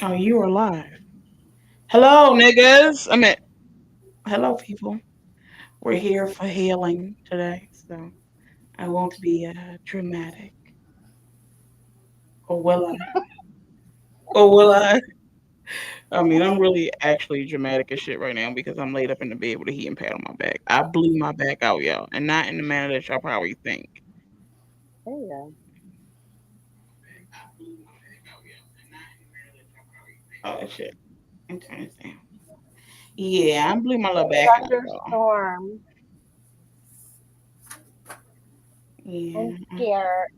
Oh, you are live. Hello, niggas. Hello, people. We're here for healing today, so I won't be dramatic. Or will I? Or will I? I mean, I'm really actually dramatic as shit right now because I'm laid up in the bed with a heating pad on my back. I blew my back out, y'all, and not in the manner that y'all probably think. Yeah. I blew my back out, y'all, and not in the manner that y'all probably think. Oh, shit. I'm turning this down. Yeah, I blew my little back out, y'all. Thunderstorm and Yeah, scared.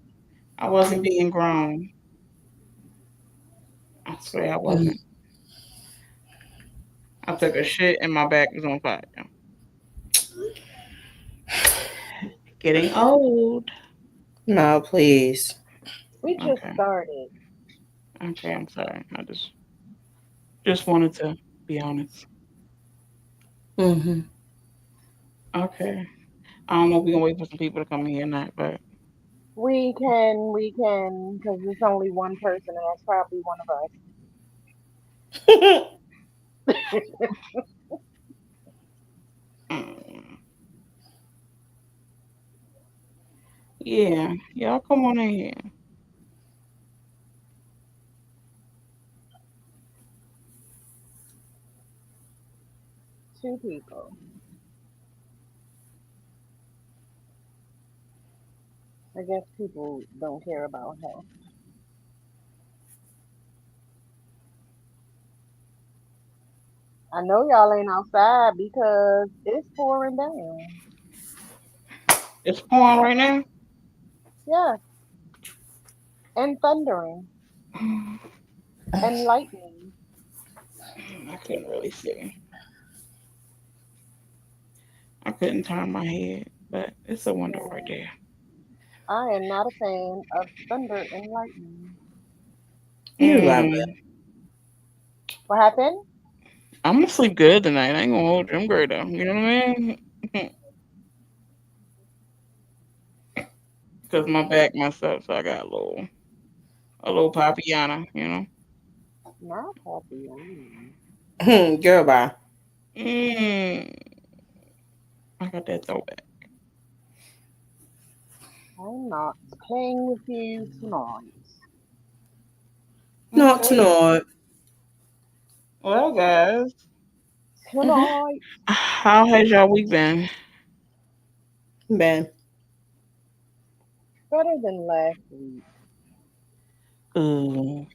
I wasn't being grown. I swear I wasn't. I took a shit and my back was on fire. Getting old. No, please. We just Okay. started. Okay, I'm sorry. I just wanted to be honest. Hmm. Okay. I don't know if we're gonna wait for some people to come in here or not, but Because it's only one person, and that's probably one of us. mm, yeah, y'all come on in here. Two people. I guess people don't care about health. I know y'all ain't outside because it's pouring down. It's pouring right now. Yeah, and thundering and lightning. I couldn't really see. I couldn't turn my head, but it's a window right Yeah. there. I am not a fan of thunder and lightning. You love Mm, What happened? I'm gonna sleep good tonight. I ain't gonna hold you. I'm great though. You know what I mean? Because my back messed up, so I got a little Papiana, you know. Not happy. Mm. it. Girl, bye. Mm, I got that throwback. I'm not playing with you tonight. Not Okay. tonight. Well, guys, Tonight, how has y'all week been? Ben. better than last week. Ooh.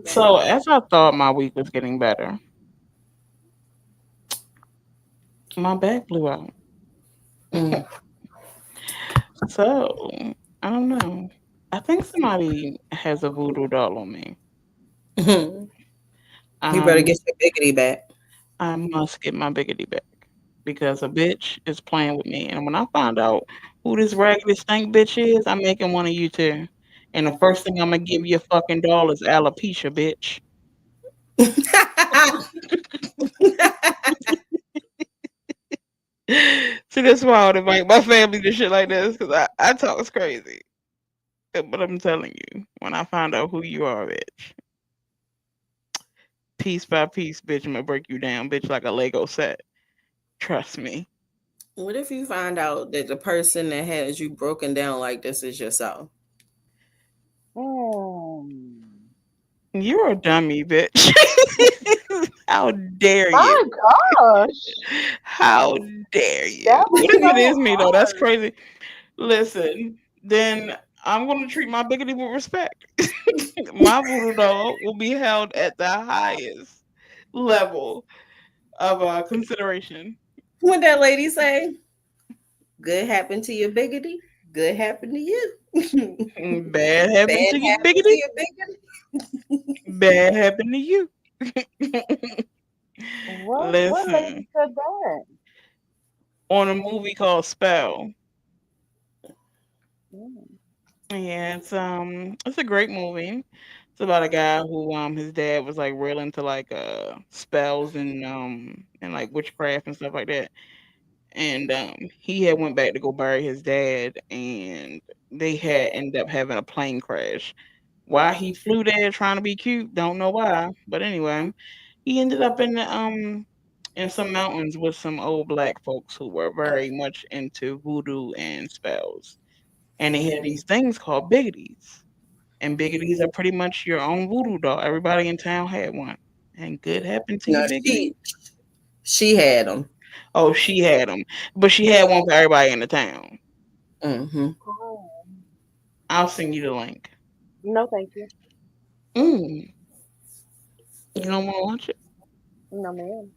So, as I thought my week was getting better, my back blew out. Mm. So, I don't know. I think somebody has a voodoo doll on me. You better Um, get your biggity back. I must get my biggity back because a bitch is playing with me. And when I find out who this raggedy stank bitch is, I'm making one of you too. And the first thing I'm gonna give you a fucking doll is alopecia, bitch. See, that's why I would invite my family to shit like this because I talk crazy. But I'm telling you, when I find out who you are, bitch, piece by piece, bitch, I'm gonna break you down, bitch, like a Lego set. Trust me. What if you find out that the person that has you broken down like this is yourself? Hmm. You're a dummy, bitch. How dare you? My gosh, How dare you? that What was if it so is me though? That's hard. crazy. Listen, then I'm gonna treat my biggity with respect. My voodoo doll will be held at the highest level of consideration. What that lady say? Good happened to your biggity. Good happened to you. Bad happened Bad to you, happened to biggity. your biggity. Bad happened to you. What Listen, lady said that? on a movie called Spell. Mm. Yeah, it's a great movie. It's about a guy who his dad was like real into like spells and like witchcraft and stuff like that. And he had went back to go bury his dad and they had ended up having a plane crash Why he flew there trying to be cute, don't know why. But anyway, he ended up in some mountains with some old black folks who were very much into voodoo and spells. And they had these things called biggities. And biggities are pretty much your own voodoo doll. Everybody in town had one. And good happened to you, No, biggity. she had them. Oh, she had them, but she had one for everybody in the town. Mm-hmm. Oh, I'll send you the link. no, thank you. Mm, you don't want to watch it? No, ma'am.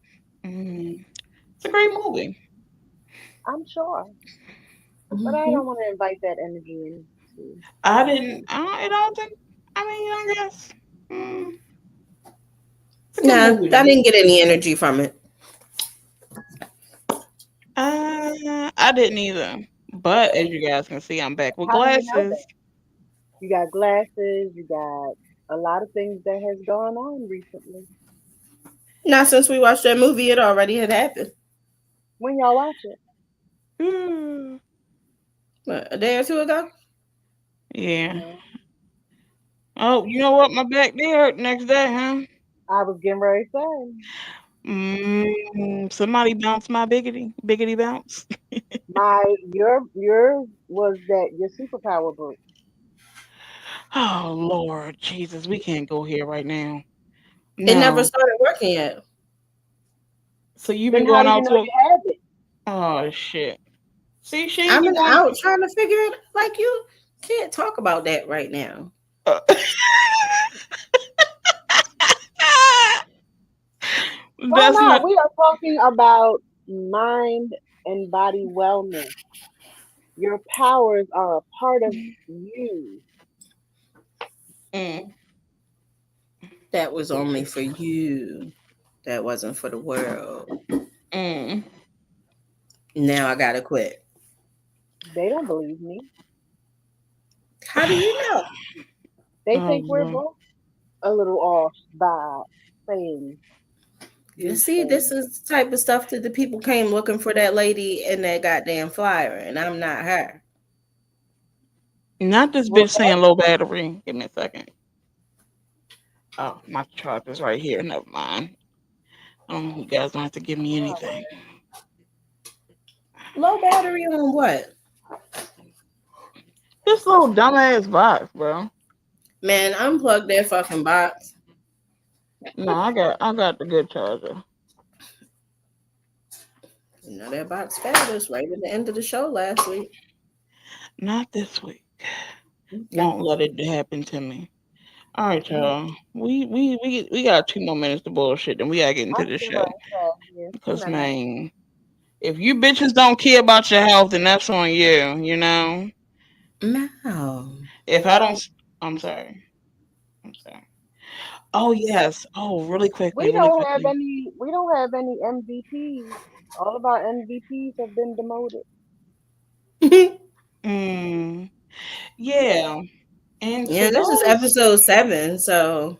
Mm, it's a great movie. I'm sure, but I Mm-hmm. don't want to invite that energy into I my didn't. home. I don't think. I mean, I guess it's a good Nah, movie I though. didn't get any energy from it. I didn't either. But as you guys can see, I'm back with How do you know glasses. that? You got glasses. You got a lot of things that has gone on recently. Not since we watched that movie, it already had happened. When y'all watch it, Hmm. What, a day or two ago? Yeah. yeah, Oh, you know what? My back did hurt the next day, huh? I was getting ready to say Somebody bounce my biggity, biggity bounce. yours was that your superpower broke. Oh Lord Jesus, we can't go here right now. It never No. started working yet. So you've been Then how going do you out know to a you have it? oh shit. See, she ain't I've been been going out trying to figure it. Like you can't talk about that right now. uh, Why That's not? not We are talking about mind and body wellness. Your powers are a part of you. mm, That was only for you. That wasn't for the world. mm. Now I gotta quit. They don't believe me. How do you know? They Oh think we're Lord. both a little off by saying You these see, this things. is the type of stuff that the people came looking for that lady in that goddamn flyer, and I'm not her. Not this Well, bitch saying low battery. Give me a second. Oh, my charger's right here. Never mind. You guys don't have to give me anything. Low battery on what? This little dumbass box, bro. Man, unplug that fucking box. No, I got the good charger. You know that box failed us right at the end of the show last week. Not this week. Okay. Won't let it happen to me. All right, y'all. We got 2 more minutes to bullshit, then we gotta get I into the see show. what I said. Yes, Because ma'am. man, if you bitches don't care about your health, then that's on you. You know. No. If I don't, I'm sorry. I'm sorry. Oh yes. Oh, really quickly, We really don't have quickly. any. We don't have any MVPs. All of our MVPs have been demoted. Mm, yeah. And for Yeah, this is those, episode 7, so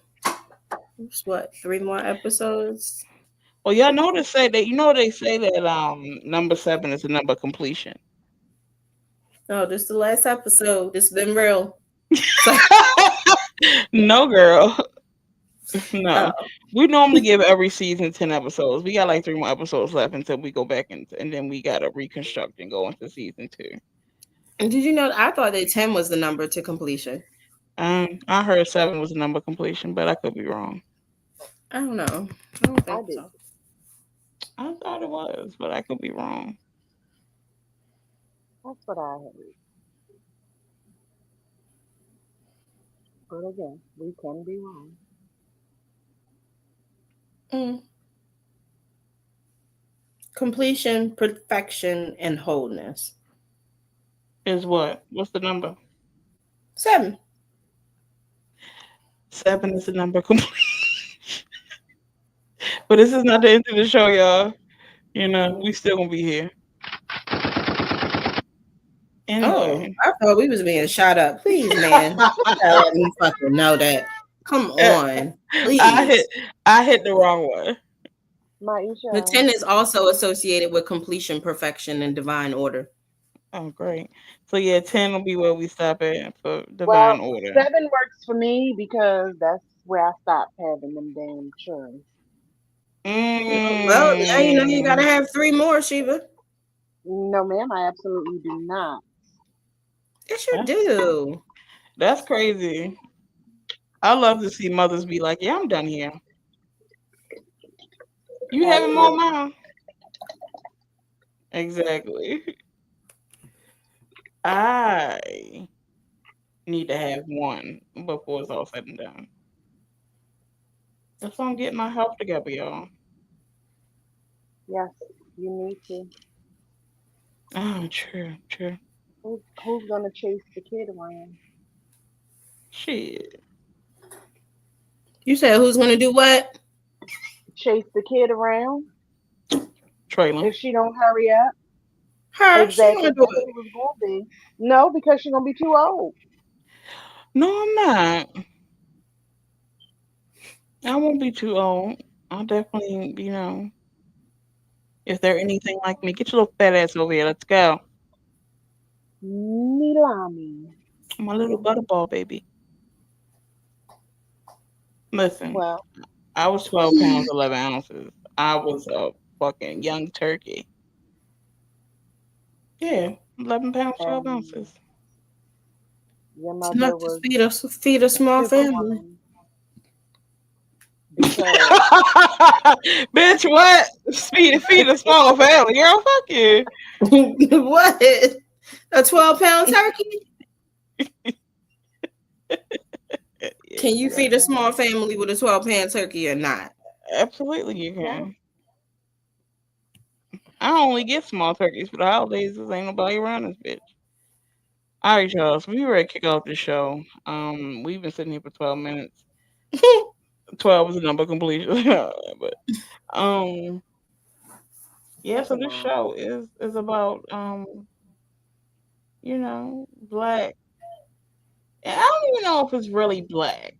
it's what, 3 more episodes? well, y'all know to say that they say that number 7 is the number of completion. No, this is the last episode. This been real. So, No, girl. uh, No. We normally give every season 10 episodes. We got like 3 more episodes left until we go back and then we gotta reconstruct and go into season 2. and did you know? I thought that 10 was the number to completion. I heard 7 was the number of completion, but I could be wrong. I don't know. I don't I think did. so. I thought it was, but I could be wrong. That's what I heard. But again, we can be wrong. Mm. Completion, perfection, and wholeness. Is what? What's the number? 7. 7 is the number of completion. But this is not the end of the show, y'all. We still gonna be here. Oh, Anyway. I thought we was being shot up. Please, man. You gotta let me fucking know that. Come on. I hit Please. I hit the wrong one. The Maisha, 10 is also associated with completion, perfection, and divine order. Oh, great. So yeah, 10 will be where we stop at for Well, divine order. 7 works for me because that's where I stopped having them damn children. Well, now you know you gotta Mm, have three more, Sheba. No, ma'am, I absolutely do not. Yes, you that's do. that's crazy. I love to see mothers be like, "Yeah, I'm done here. You having more, Absolutely. mom?" Exactly. I need to have one before it's all said and done. That's why I'm getting my health together, y'all. Yes, you need to. Oh, true, true. Who's gonna chase the kid around? Shit, You said who's gonna do what? Chase the kid around Traylon. if she don't hurry up? Her. She Exactly. gonna do That's it. who it's gonna be. No, because she's gonna be too old. No, I'm not. I won't be too old. I'll definitely, if they're anything like me, get your little fat ass over here. Let's go. Milani. My little butterball baby. Listen, Well, I was 12 pounds, 11 ounces. I was a fucking young turkey. Yeah, 11 pounds, 12 and ounces. your It's mother enough to was feed a small family. superwoman because Bitch, what? Feed a small family, girl. Fuck you. What? A 12-pound turkey? Yeah, Can you feed a yeah, small family with a 12-pound turkey or not? absolutely, you yeah. can. I only get small turkeys for the holidays. Cause ain't nobody around this bitch. All right, y'all. So we ready to kick off the show. We've been sitting here for 12 minutes. 12 was the number of completion, but um, yeah. Look So at this mom. show is about black. And I don't even know if it's really black.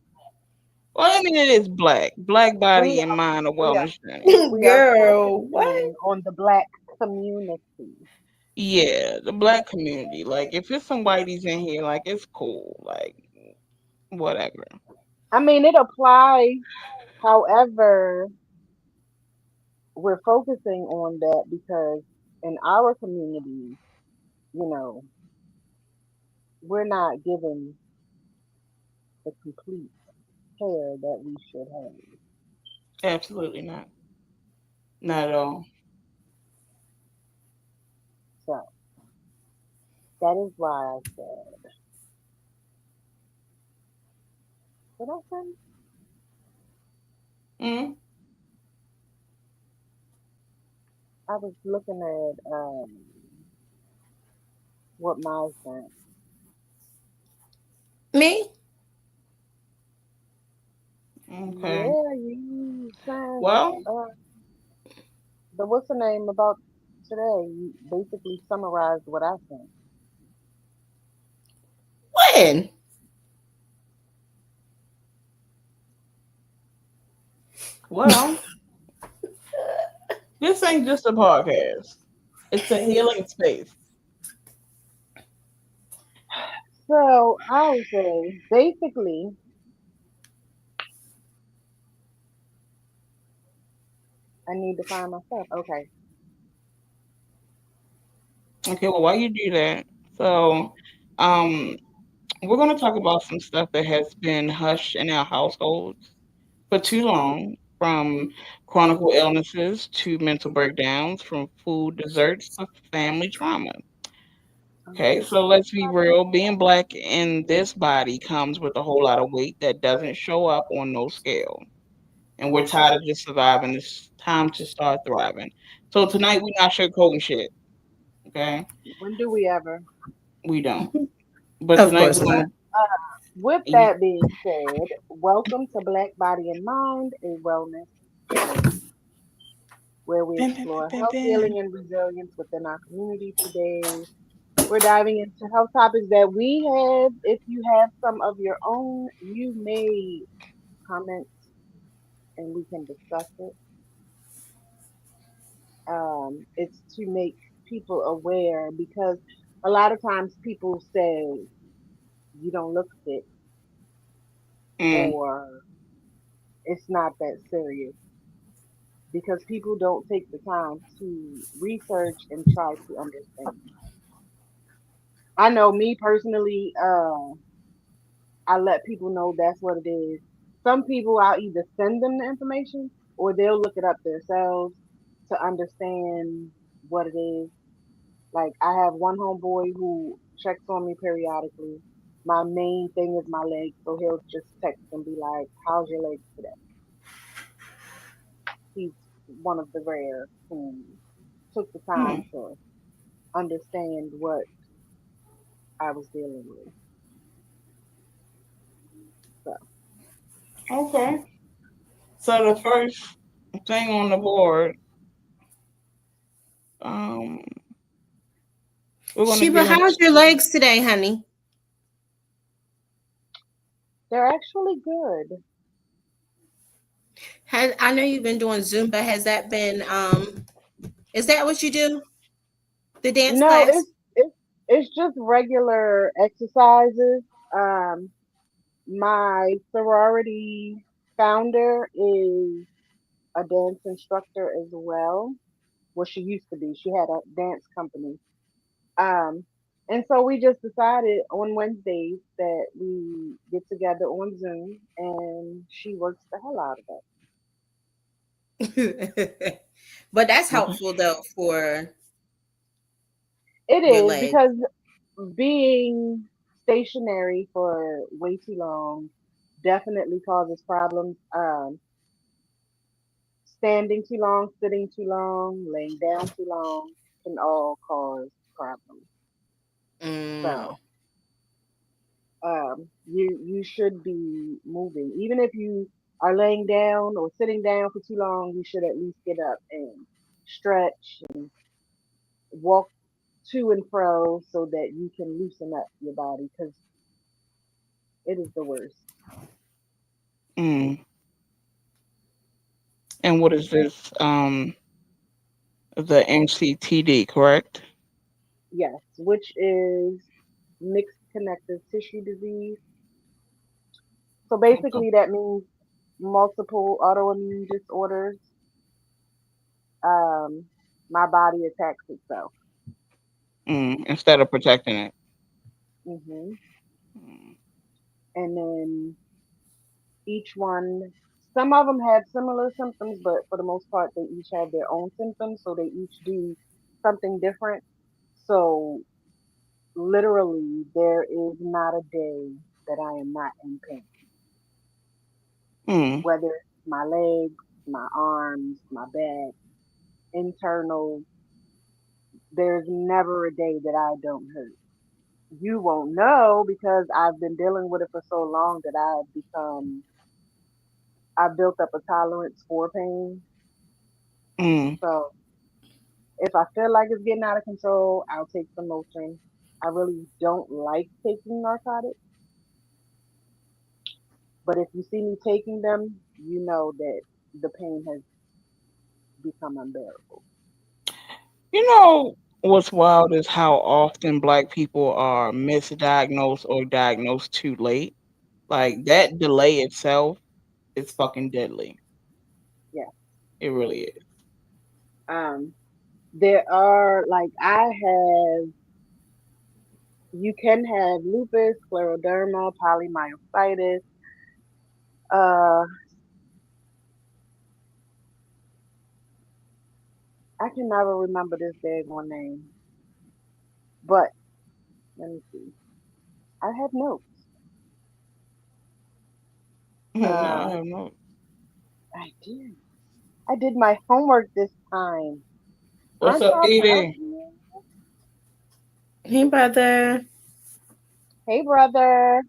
Well, I mean, it is black. Black We body and are mind a we are wellness journey. we are Girl, what? focusing on the black community. Yeah, the black community. Like, if it's some whiteys in here, like, it's cool. Like, whatever. I mean, it applies. However, we're focusing on that because in our community, you know, we're not given the complete care that we should have. Absolutely not. Not at all. So that is why I said, what I say? Mm, I was looking at what my sent. Me? okay. Yeah, you sent Well, the what's the name about today? You basically summarized what I sent. When? well, this ain't just a podcast. It's a healing space. So I'll say basically, I need to find myself. Okay. Okay, well, while you do that, so um, we're going to talk about some stuff that has been hushed in our households for too long, from chronic illnesses to mental breakdowns, from food desserts to family trauma. Okay, so let's be real. Being black in this body comes with a whole lot of weight that doesn't show up on no scale. And we're tired of just surviving. It's time to start thriving. So tonight we're not sugarcoating shit. Okay, When do we ever? we don't. But Of tonight course we're not. gonna. With that being said, welcome to Black Body and Mind, a wellness journey, where we Bam, bam, bam, explore bam, health, bam. healing, and resilience within our community today. We're diving into health topics that we have. If you have some of your own, you may comment and we can discuss it. It's to make people aware because A lot of times people say you don't look fit Mm, or it's not that serious because people don't take the time to research and try to understand. I know me personally, I let people know that's what it is. Some people I'll either send them the information or they'll look it up themselves to understand what it is. Like I have one homeboy who checks on me periodically. My main thing is my legs, so he'll just text and be like, "How's your legs today?" He's one of the rare who took the time mm. to understand what I was dealing with. So Okay. So the first thing on the board, um, we're gonna Sheba, get in. how's your legs today, honey? they're actually good. I know you've been doing Zumba. Has that been is that what you do? The dance No, class? it's just regular exercises. Um, my sorority founder is a dance instructor as well. Well, she used to be. She had a dance company. Um, and so we just decided on Wednesdays that we get together on Zoom, and she works the hell out of it. But that's helpful though for It your is legs. because being stationary for way too long definitely causes problems. Standing too long, sitting too long, laying down too long can all cause problems. Mm. So, you should be moving. Even if you are laying down or sitting down for too long, you should at least get up and stretch and walk to and fro so that you can loosen up your body because it is the worst. Mm. And what is this? The MCTD, correct? Yes, which is mixed connective tissue disease. So Okay. basically, that means multiple autoimmune disorders. Um, my body attacks itself. Mm. Instead of protecting it. hmm Mm. And then each one, some of them have similar symptoms, but for the most part, they each have their own symptoms. So they each do something different. So literally, there is not a day that I am not in pain, Mm. whether it's my legs, my arms, my back, internal. There's never a day that I don't hurt. You won't know because I've been dealing with it for so long that I've built up a tolerance for pain. Mm. So if I feel like it's getting out of control, I'll take some Motrin. I really don't like taking narcotics, but if you see me taking them, you know that the pain has become unbearable. You know what's wild is how often black people are misdiagnosed or diagnosed too late. Like that delay itself is fucking deadly. Yeah. It really is. Um, there are like I have. You can have lupus, scleroderma, polymyositis. Uh, I can never remember this daggone name, but let me see. I have notes. No, I Uh, have no. I did. I did my homework this time. What's Aren't up, y'all proud Edie? of me? Hey brother. Hey, brother.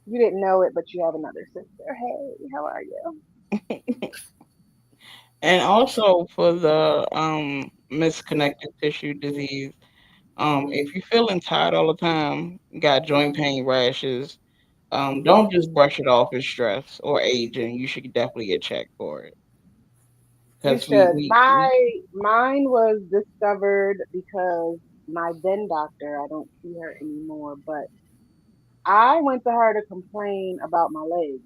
You didn't know it, but you have another sister. Hey, how are you? And also for the misconnected tissue disease, if you're feeling tired all the time, got joint pain, rashes, don't just brush it off as stress or aging. You should definitely get checked for it You because should. Mine was discovered because my then doctor, I don't see her anymore, but I went to her to complain about my legs,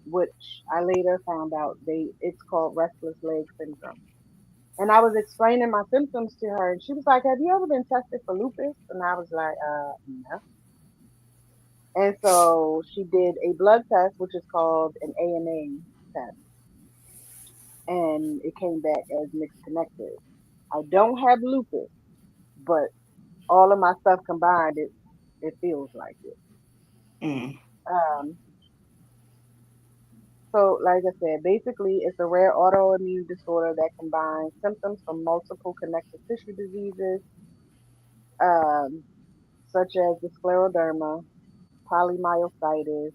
which I later found out it's called restless leg syndrome. And I was explaining my symptoms to her, and she was like, "Have you ever been tested for lupus?" And I was like, no." And so she did a blood test, which is called an AMA test, and it came back as mixed connected. I don't have lupus, but all of my stuff combined, it feels like it. Mm. Um, so, like I said, basically, it's a rare autoimmune disorder that combines symptoms from multiple connective tissue diseases, um, such as the scleroderma, polymyositis,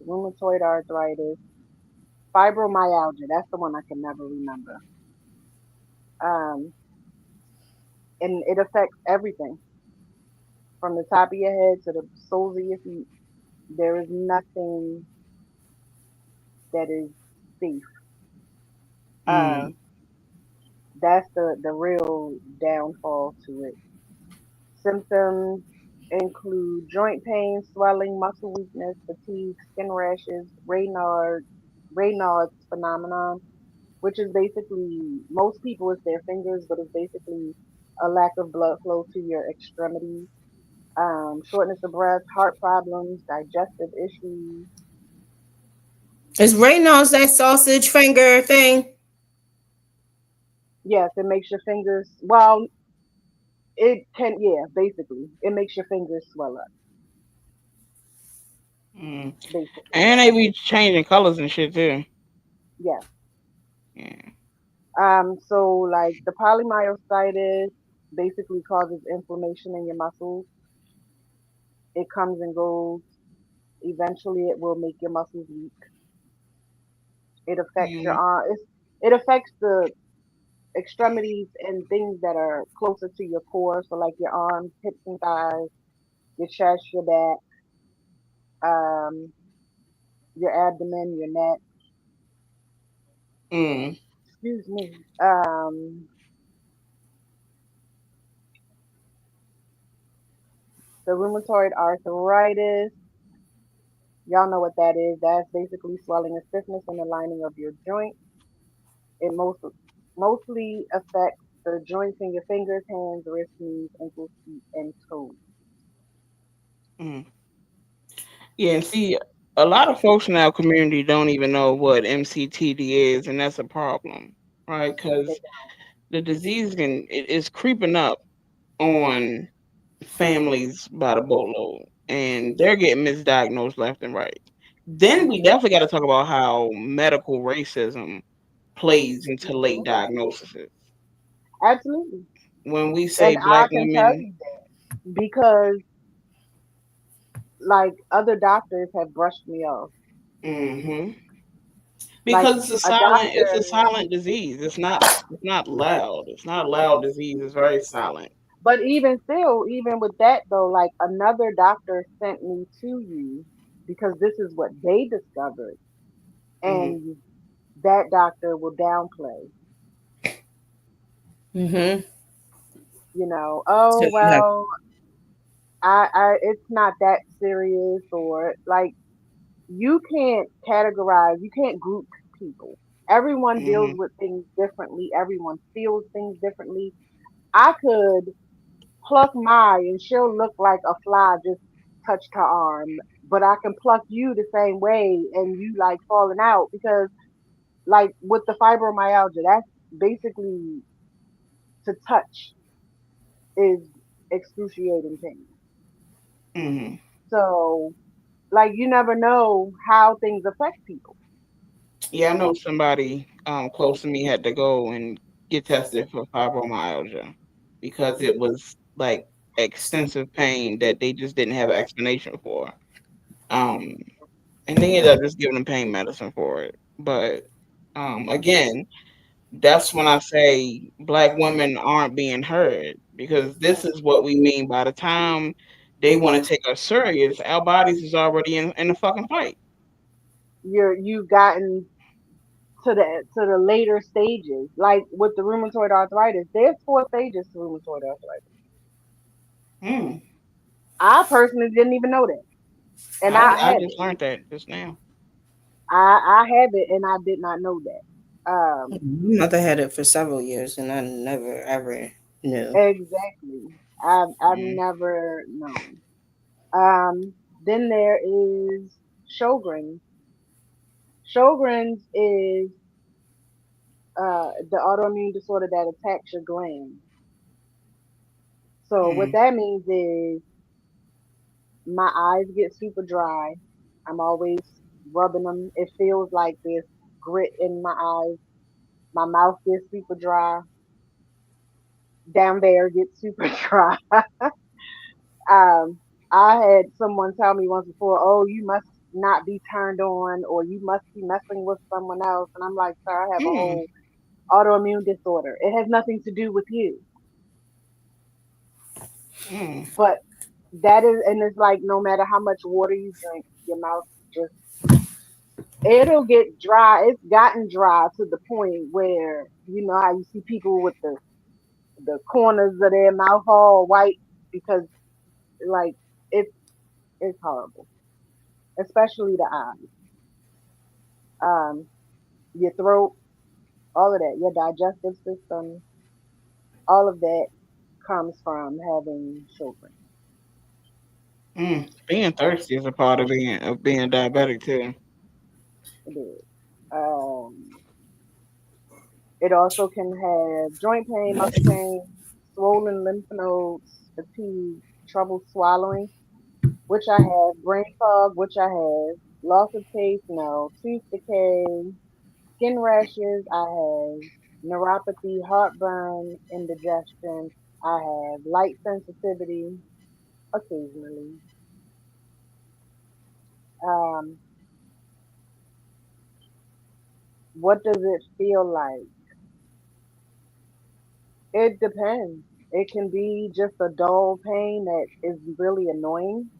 rheumatoid arthritis, fibromyalgia. That's the one I can never remember. Um, and it affects everything from the top of your head to the soles of your feet. There is nothing that is safe. Uh, Mm. that's the real downfall to it. Symptoms include joint pain, swelling, muscle weakness, fatigue, skin rashes, Raynaud's phenomenon, which is basically most people it's their fingers, but it's basically a lack of blood flow to your extremities. Shortness of breath, heart problems, digestive issues. Is Raynaud's that sausage finger thing? Yes, it makes your fingers. Well, it can. Yeah, basically, it makes your fingers swell up. Mm. Basically, And they be changing colors and shit too. yes. Yeah. So like the polymyositis basically causes inflammation in your muscles. It comes and goes. Eventually, it will make your muscles weak. It affects your Yeah. arm. It affects the extremities and things that are closer to your core. So like your arms, hips, and thighs, your chest, your back, um, your abdomen, your neck. Mm. Excuse me. The rheumatoid arthritis. Y'all know what that is. That's basically swelling and stiffness in the lining of your joint. It mostly affects the joints in your fingers, hands, wrists, knees, ankles, feet, and toes. Mm. Yeah, and see, a lot of folks in our community don't even know what MCTD is, and that's a problem, right? They Because the disease is creeping up on families by the boatload, and they're getting misdiagnosed left and right. Then we definitely got to talk about how medical racism plays into late Mhm. diagnoses. Absolutely. When we And say I black can tell women, you that because like other doctors have brushed me off. hmm, Like because a it's a doctor, silent disease. It's not loud. It's not loud disease. It's very silent. but even still, even with that though, like another doctor sent me to you because this is what they discovered. Hmm. And that doctor will downplay, Mm-hmm. oh So you have. well, it's not that serious, or like you can't group people. Everyone deals Hmm. with things differently, everyone feels things differently. I could pluck Mai and she'll look like a fly just touched her arm, but I can pluck you the same way and you like falling out because like with the fibromyalgia, that's basically to touch is excruciating pain. Hmm. So like you never know how things affect people. Yeah, I know somebody close to me had to go and get tested for fibromyalgia because it was like extensive pain that they just didn't have an explanation for. Um, and they ended up just giving them pain medicine for it. But again, that's when I say black women aren't being heard because this is what we mean by the time they want to take us serious, our bodies is already in the fucking fight. You've gotten to the later stages. Like with the rheumatoid arthritis, there's four stages to rheumatoid arthritis. Mm. I personally didn't even know that, and I I have just it. learned that just now. I have it, and I did not know that. My mother had it for several years, and I never ever knew. Exactly. I've Mm. never known. Then there is Sjogren's. Sjogren's is the autoimmune disorder that attacks your gland. So what Mm. that means is my eyes get super dry. I'm always rubbing them. It feels like this grit in my eyes. My mouth gets super dry. Down there gets super dry. Um, I had someone tell me once before, "Oh, you must not be turned on, or you must be messing with someone else." And I'm like, "Sir, I have a Mm. whole autoimmune disorder. It has nothing to do with you." Mm. But that is, and it's like no matter how much water you drink, your mouth just it'll get dry. It's gotten dry to the point where you know how you see people with the corners of their mouth all white because like it's it's horrible, especially the eyes, your throat, all of that, your digestive system, all of that comes from having children. Mm. Being thirsty is a part of being diabetic too. It is. Um, it also can have joint pain, muscle pain, swollen lymph nodes, fatigue, trouble swallowing, which I have, brain fog, which I have, loss of taste, no, tooth decay, skin rashes, I have, neuropathy, heartburn, indigestion, I have, light sensitivity, occasionally. Um, what does it feel like? It depends. It can be just a dull pain that is really annoying,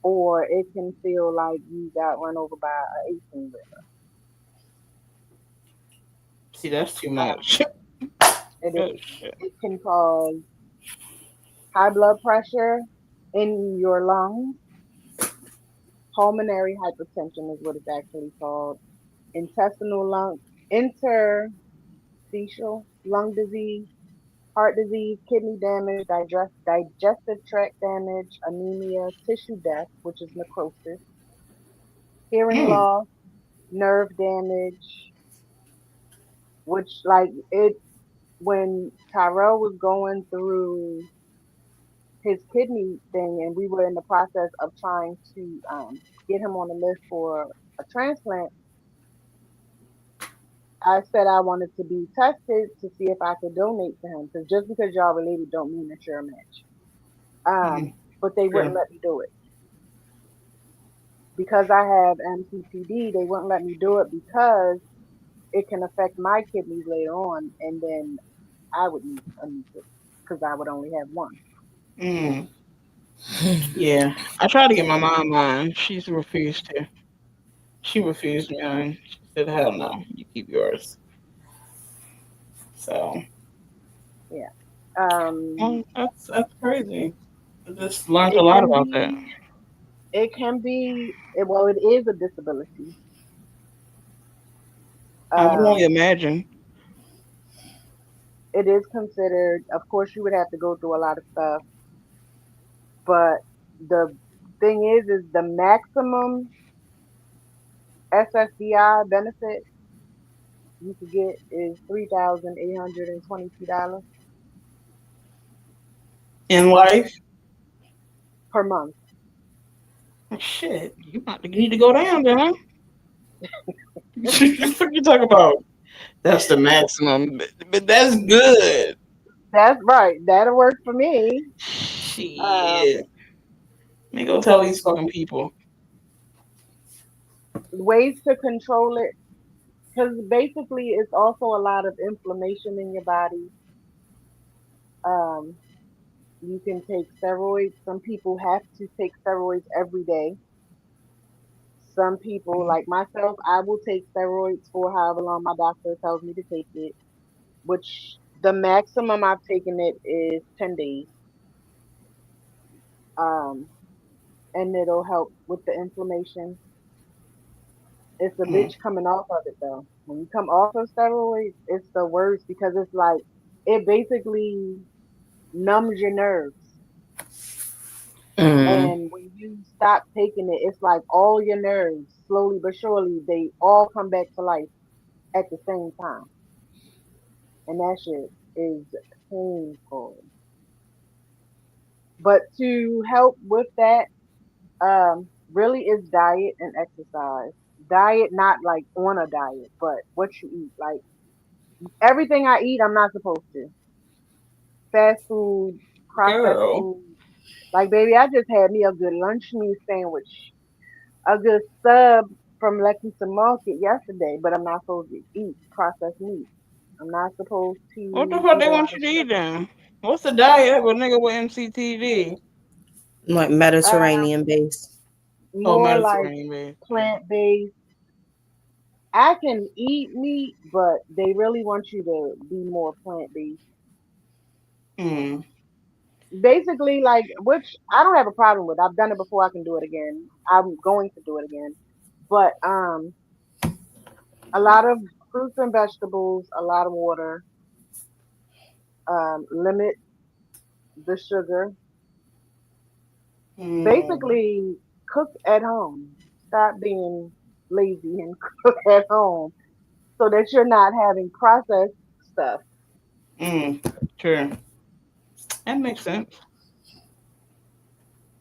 or it can feel like you got run over by a 18 wheeler. See, that's too much. It Oh, is. shit. It can cause high blood pressure in your lungs. Pulmonary hypertension is what it's actually called. Intestinal lung, interstitial lung disease, heart disease, kidney damage, digestive tract damage, anemia, tissue death, which is necrosis, hearing Mm. loss, nerve damage, which like it when Tyrell was going through his kidney thing and we were in the process of trying to get him on the list for a transplant, I said I wanted to be tested to see if I could donate to him because just because y'all related don't mean that you're a match. Mm. But they wouldn't True. let me do it because I have MCPD. They wouldn't let me do it because it can affect my kidneys later on, and then I would need a new kidney because I would only have one. Mm. Yeah, I tried to get my mom mine. She's refused to. She refused mine. She said, "Hell no, you keep yours." So, Yeah. Um, that's crazy. I just learned a it lot can about that. be, well, it is a disability. I would only Um, imagine. it is considered, of course, you would have to go through a lot of stuff, but the thing is the maximum SSDI benefit you could get is $3,822 In life, per month. shit, you need to go down there, huh? What you talk about? That's the maximum, but that's good. That's right. That'll work for me. Um, Shit. Let me go tell these fucking people. ways to control it, because basically it's also a lot of inflammation in your body. Um, you can take steroids. Some people have to take steroids every day. Some people, like myself, I will take steroids for however long my doctor tells me to take it, which the maximum I've taken it is 10 days. um, and it'll help with the inflammation. It's a Mm. bitch coming off of it though. When you come off of steroids, it's the worst because it's like it basically numbs your nerves. Mm. And when you stop taking it, it's like all your nerves, slowly but surely, they all come back to life at the same time. And that shit is painful. But to help with that, really is diet and exercise. Diet, not like on a diet, but what you eat. Like everything I eat, I'm not supposed to. Fast food, processed Girl. food. Like, baby, I just had me a good lunch meat sandwich, a good sub from Lexington Market yesterday, but I'm not supposed to eat processed meat. I'm not supposed What the to fuck eat they a lot want you of to eat sugar. then? What's the diet of a nigga with MCTV? Like Um, Mediterranean base. Oh, More like Mediterranean based. plant based. I can eat meat, but they really want you to be more plant based. Mm. Basically, like, which I don't have a problem with. I've done it before. I can do it again. I'm going to do it again. But a lot of fruits and vegetables, a lot of water. Limit the sugar. Mm. Basically, cook at home. Stop being lazy and cook at home so that you're not having processed stuff. Mm. Sure. That makes sense.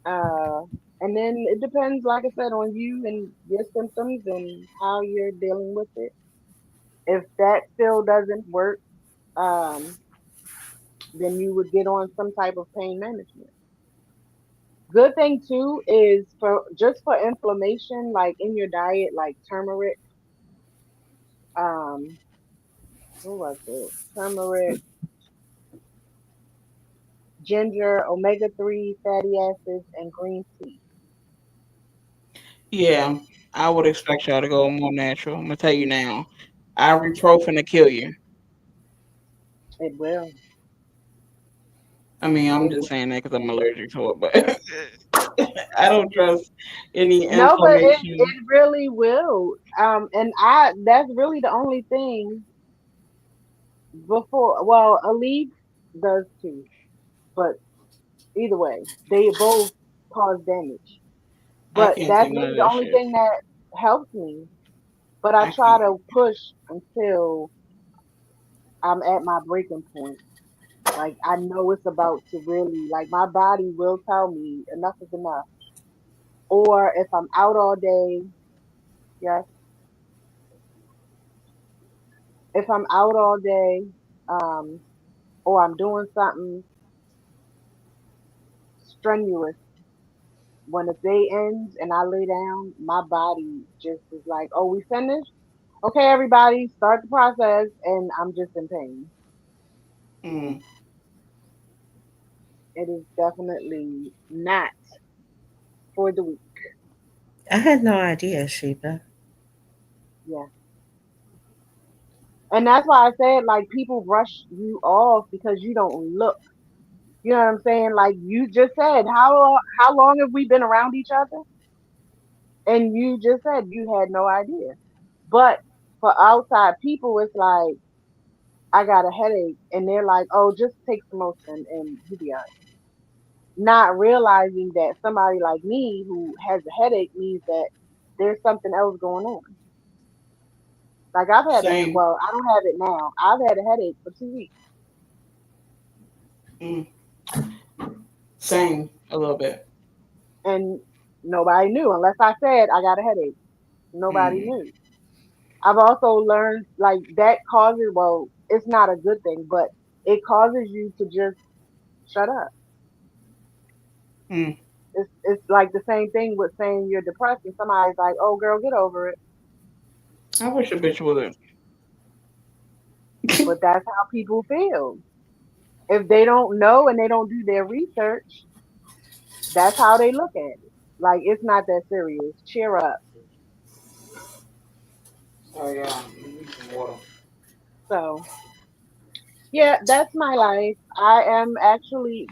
Uh, and then it depends, like I said, on you and your symptoms and how you're dealing with it. If that still doesn't work, um, then you would get on some type of pain management. Good thing too is for just for inflammation, like in your diet, like turmeric, um, what was it? Turmeric, ginger, omega 3 fatty acids, and green tea. Yeah. I would expect y'all to go more natural. I'm gonna tell you now. Ibuprofen to kill you. It will. I mean, I'm It just will. saying that because I'm allergic to it, but I don't trust any No, but inflammation. it really will. And I that's really the only thing before. Well, a leaf does too, but either way, they both cause damage. I But can't that's take none really of the that only shit. thing that helps me. But I I try can't. to push until I'm at my breaking point. Like I know it's about to really like my body will tell me enough is enough. Or if I'm out all day, yes. If I'm out all day, um, or I'm doing something strenuous, when the day ends and I lay down, my body just is like, "Oh, we finished? Okay, everybody, start the process," and I'm just in pain. Mm. It is definitely not for the weak. I had no idea, Sheba. Yeah. And that's why I said like people brush you off because you don't look. You know what I'm saying? Like you just said, how long have we been around each other? And you just said you had no idea. But for outside people, it's like I got a headache, and they're like, "Oh, just take some Motrin and you'll be alright." Not realizing that somebody like me who has a headache means that there's something else going on. Like I've had a Same. well, I don't have it now. I've had a headache for 2 weeks, Mm. Same. A little bit. and nobody knew unless I said I got a headache. Nobody Mm. knew. I've also learned like that causes well, it's not a good thing, but it causes you to just shut up. Mm. It's like the same thing with saying you're depressed and somebody's like, "Oh girl, get over it." I wish a bitch would. But that's how people feel. If they don't know and they don't do their research, that's how they look at it. Like it's not that serious. Cheer up. Oh yeah. Need some water. So yeah, that's my life. I am actually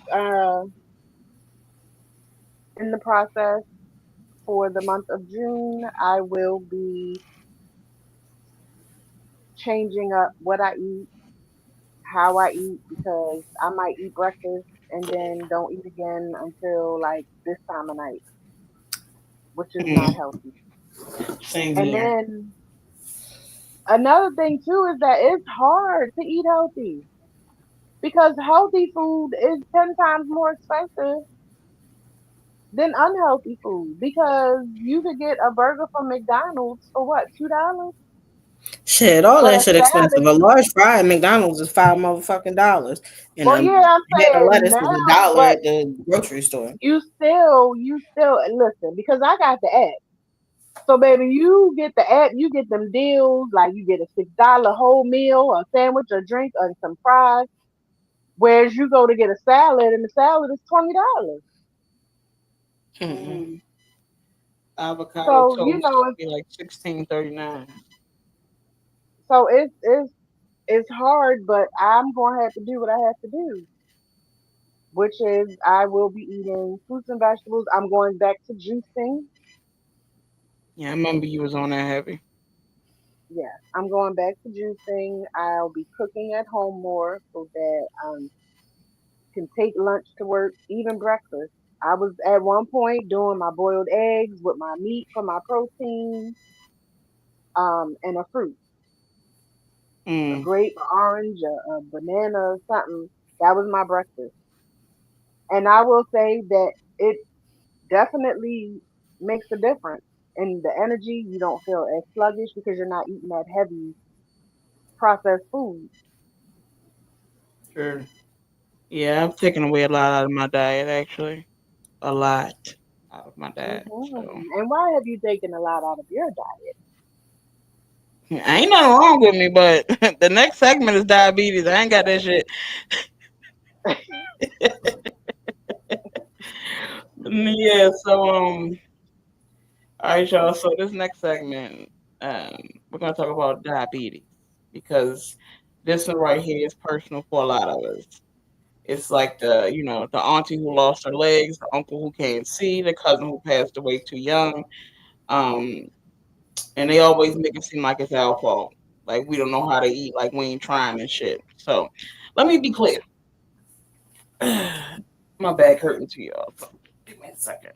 in the process for the month of June, I will be changing up what I eat, how I eat, because I might eat breakfast and then don't eat again until like this time of night, which is not Mm, healthy. same And here. then another thing too is that it's hard to eat healthy because healthy food is 10 times more expensive than unhealthy food because you could get a burger from McDonald's for what, $2? Shit, all But that a shit expensive. salad, A large fry at McDonald's is $5 motherfucking dollars, and well a yeah, I'm head of saying lettuce is a now, dollar but at the grocery store. you still listen because I got the app. So baby, you get the app, you get them deals, like you get a $6 whole meal, a sandwich, a drink, and some fries. Whereas you go to get a salad and the salad is $20. Mm-mm. Avocado So you toast know, be like 16.39. so it's hard, but I'm gonna have to do what I have to do, which is I will be eating fruits and vegetables. I'm going back to juicing. Yeah, I remember you was on that heavy. Yeah, I'm going back to juicing. I'll be cooking at home more so that can take lunch to work, even breakfast. I was at one point doing my boiled eggs with my meat for my protein, and a fruit, a Mm, grape, an orange, a banana, something. That was my breakfast. And I will say that it definitely makes a difference in the energy. You don't feel as sluggish because you're not eating that heavy processed food. sure. Yeah, I've taken away a lot out of my diet actually. A lot out of my diet. So And why have you taken a lot out of your ain't nothing wrong with me, but the next segment is diabetes. I ain't got that shit. diet? Yeah, so all right, y'all. So this next segment, um, we're gonna talk about diabetes because this one right here is personal for a lot of us. It's like the auntie who lost her legs, the uncle who can't see, the cousin who passed away too young. Um, and they always make it seem like it's our fault. Like we don't know how to eat, like we ain't trying and shit. So let me be clear. My back hurting to y'all. So give me a second.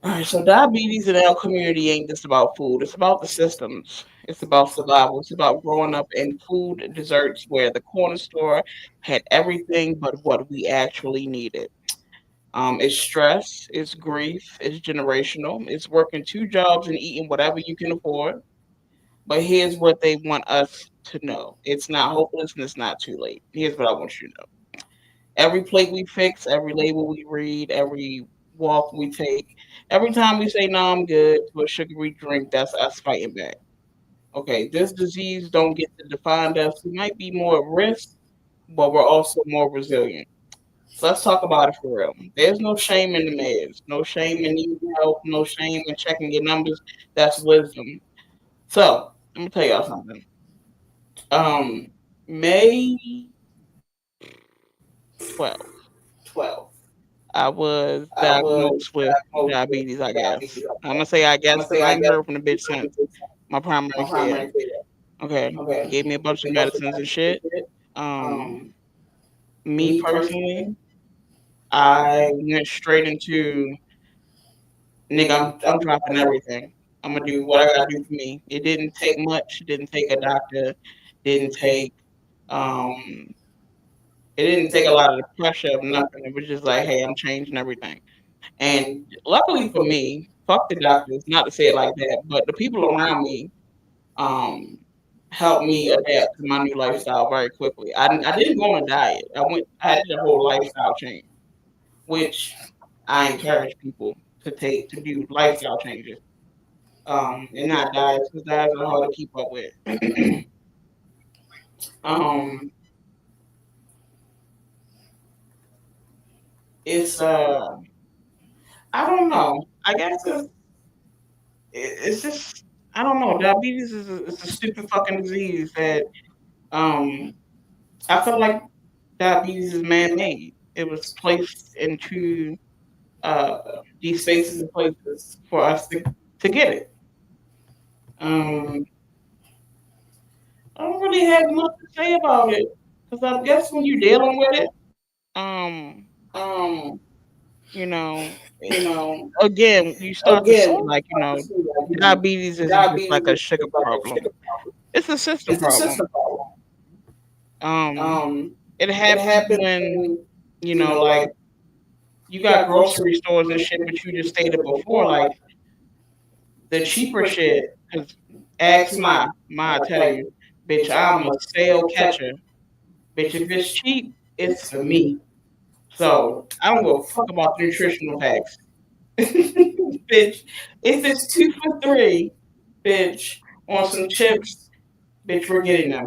All right, so diabetes in our community ain't just about food. It's about the systems. It's about survival. It's about growing up in food desserts where the corner store had everything but what we actually needed. It's stress, it's grief, it's generational, it's working two jobs and eating whatever you can afford. But here's what they want us to know: it's not hopeless and it's not too late. Here's what I want you to know: every plate we fix, every label we read, every walk we take, every time we say, "No, I'm good," to a sugary drink, that's us fighting back. Okay, this disease don't get to define us. We might be more at risk, but we're also more resilient. So let's talk about it for real. There's no shame in the meds, no shame in needing help, no shame in checking your numbers. That's wisdom. So let me tell y'all something. Um, May 12th, I was diagnosed with diabetes. I guess I'm gonna say I guess because I ain't heard from the bitch since my primary care. Okay, gave me a bunch of medicines and shit. Um, Me personally, I went straight into nigga. I'm dropping everything. I'm gonna do what I gotta do for me. It didn't take much. It didn't take a doctor. Didn't take um. It didn't take a lot of the pressure of nothing. It was just like, hey, I'm changing everything. And luckily for me, fuck the doctors. Not to say it like that, but the people around me um helped me adapt to my new lifestyle very quickly. I didn't go on a diet. I did a whole lifestyle change, which I encourage people to do lifestyle changes. And not diets because diets are hard to keep up with. um, it's I don't know. I guess it's just I don't know. Diabetes is a stupid fucking disease that um I feel like diabetes is man made. It was placed into uh, these spaces and places for us to get it. Um, I don't really have much to say about it because I guess when you're dealing with it, um, Um, you know, you know, again, you start to see again, like you know, diabetes isn't just diabetes like a is sugar like a problem; sugar problem. it's a system It's a problem. system problem. Um, Um, it it happens happens when when, like like you you got got grocery grocery stores and stores shit, and but shit, you but just you stated stated before, before, like like the the cheaper cheaper shit. shit. Cause Ask ask my, my I tell tell you, you, bitch, bitch, I'm I'm a a sale sale catcher. catcher. Bitch, if Bitch, if it's it's cheap, cheap, it's it's for for me. me. So So I I don't don't give give a a fuck fuck about about the the nutritional nutritional facts. facts. Bitch, if If it's it's 2 for 3, bitch, bitch, on on some some chips, chips, bitch, bitch, we're we're getting getting them.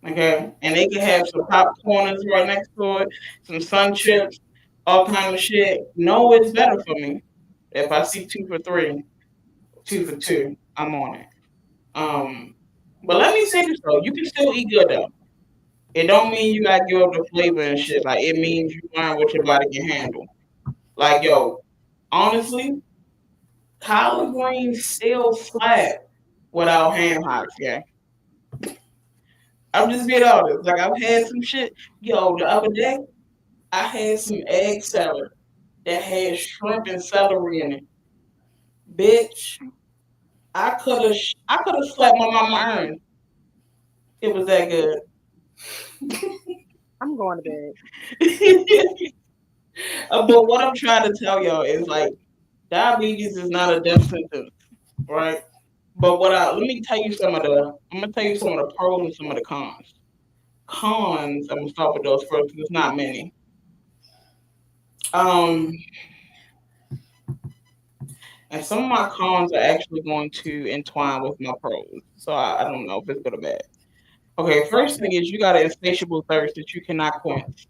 them. Okay? And And they they can can have have some some popcorners popcorn right right next next to to it, it, some some sun sun chips, chips, all all kind of kind of shit. shit. No, No, it's it's better better for for me. me. If If I I see see 2 for 3, two two for for two, two, I'm I'm on on it. it. Um, but But let let me me say say this this though, though, you you can can still still eat eat good good though. though. It It don't don't mean mean you you gotta gotta give give up up the the flavor flavor and and shit. shit. Like Like it it means means you you learn learn what what your your body body can can handle. handle. Like Like yo, yo, honestly, honestly, collard collard greens greens still still slap slap without without ham ham hocks. hocks. Yeah, Yeah, I'm I'm just just being being honest. honest. Like Like I've I've had had some some shit. shit. Yo, Yo, the the other other day day I I had had some some egg egg salad salad that that had had shrimp shrimp and and celery celery in in it. it. Bitch, Bitch, I I could could have have slapped slapped my my mama mama iron. iron. It It was was that that good. good. I'm going to bed. But what I'm trying to tell y'all is like diabetes is not a death sentence, right? But But let me tell let you me tell some you of some of the the I'm gonna tell you some of the pros and some of the cons. Cons, I'm gonna start with those first because it's not many. Um, and some of my cons are actually going to entwine with my pros. So I don't know if it's good or bad. Okay, okay, first first thing thing is you got an insatiable thirst that you cannot quench.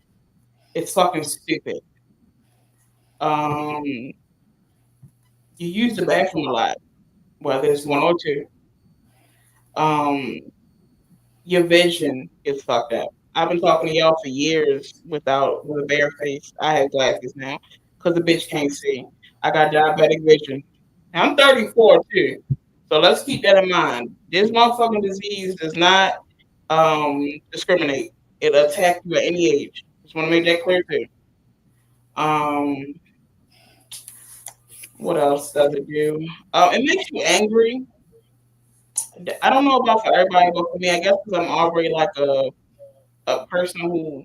It's it's fucking fucking stupid. um You you use use the the bathroom a bathroom a lot, lot, whether whether it's it's one one or or two. two. Um, your vision is fucked up. I've been I've been talking to talking to y'all y'all for years with a with a bare bare face. face. I I have have glasses glasses now because the because the bitch bitch can't can't see. see. I I got got diabetic diabetic vision. vision. Now, I'm I'm 34 34 too. too. So So let's let's keep keep that that in in mind. mind. This This motherfucking motherfucking disease disease does does not not discriminate. It attack attacks you you at at any any age. age. Just want to Want to make make that that clear clear too. too. Um, what What else else does does it it do? do? It makes you angry. I don't know about for everybody, but for me, I guess because I'm already like a person who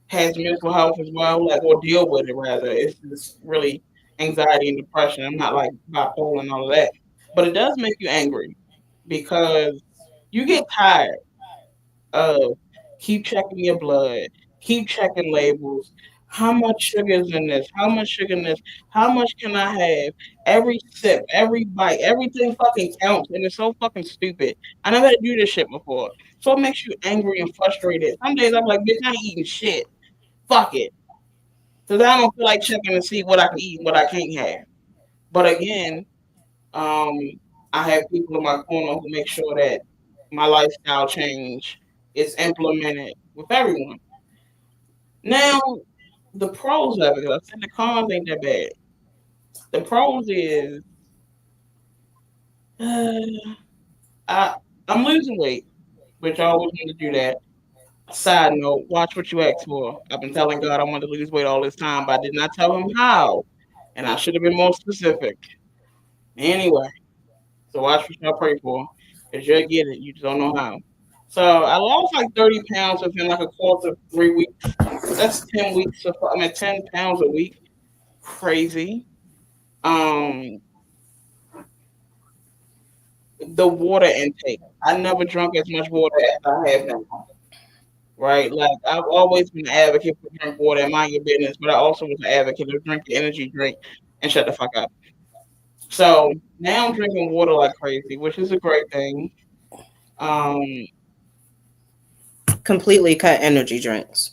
has mental health as well, like or deal with it rather. It's just really anxiety and depression. I'm not like bipolar and all of that, but it does make you angry because you get tired of keep checking your blood, keep checking labels. How much sugar is in this? How much sugar in this? How much can I have? Every sip, every bite, everything fucking counts, and it's so fucking stupid. I never had to do this shit before, so it makes you angry and frustrated. Some days I'm like, bitch, I ain't eating shit. Fuck it. Because I don't feel like checking to see what I can eat and what I can't have. But again, um, I have people in my corner who make sure that my lifestyle change is implemented with everyone. Now, the pros of it, 'cause I said the cons ain't that bad. The pros is I I'm losing weight, which I always want to do that. Side note, watch what you ask for. I've been telling God I wanted to lose weight all this time, but I did not tell him how. And I should have been more specific. Anyway, so watch what y'all pray for. Because you'll get it. You just don't know how. So I lost like 30 pounds within like a course of 3 weeks. That's 10 weeks of, 10 pounds a week. Crazy. Um, the water intake. I never drunk as much water as I have now. Right? Like I've always been an advocate for drink water and mind your business, but I also was an advocate of drink the energy drink and shut the fuck up. So now I'm drinking water like crazy, which is a great thing. Um, Completely cut energy drinks.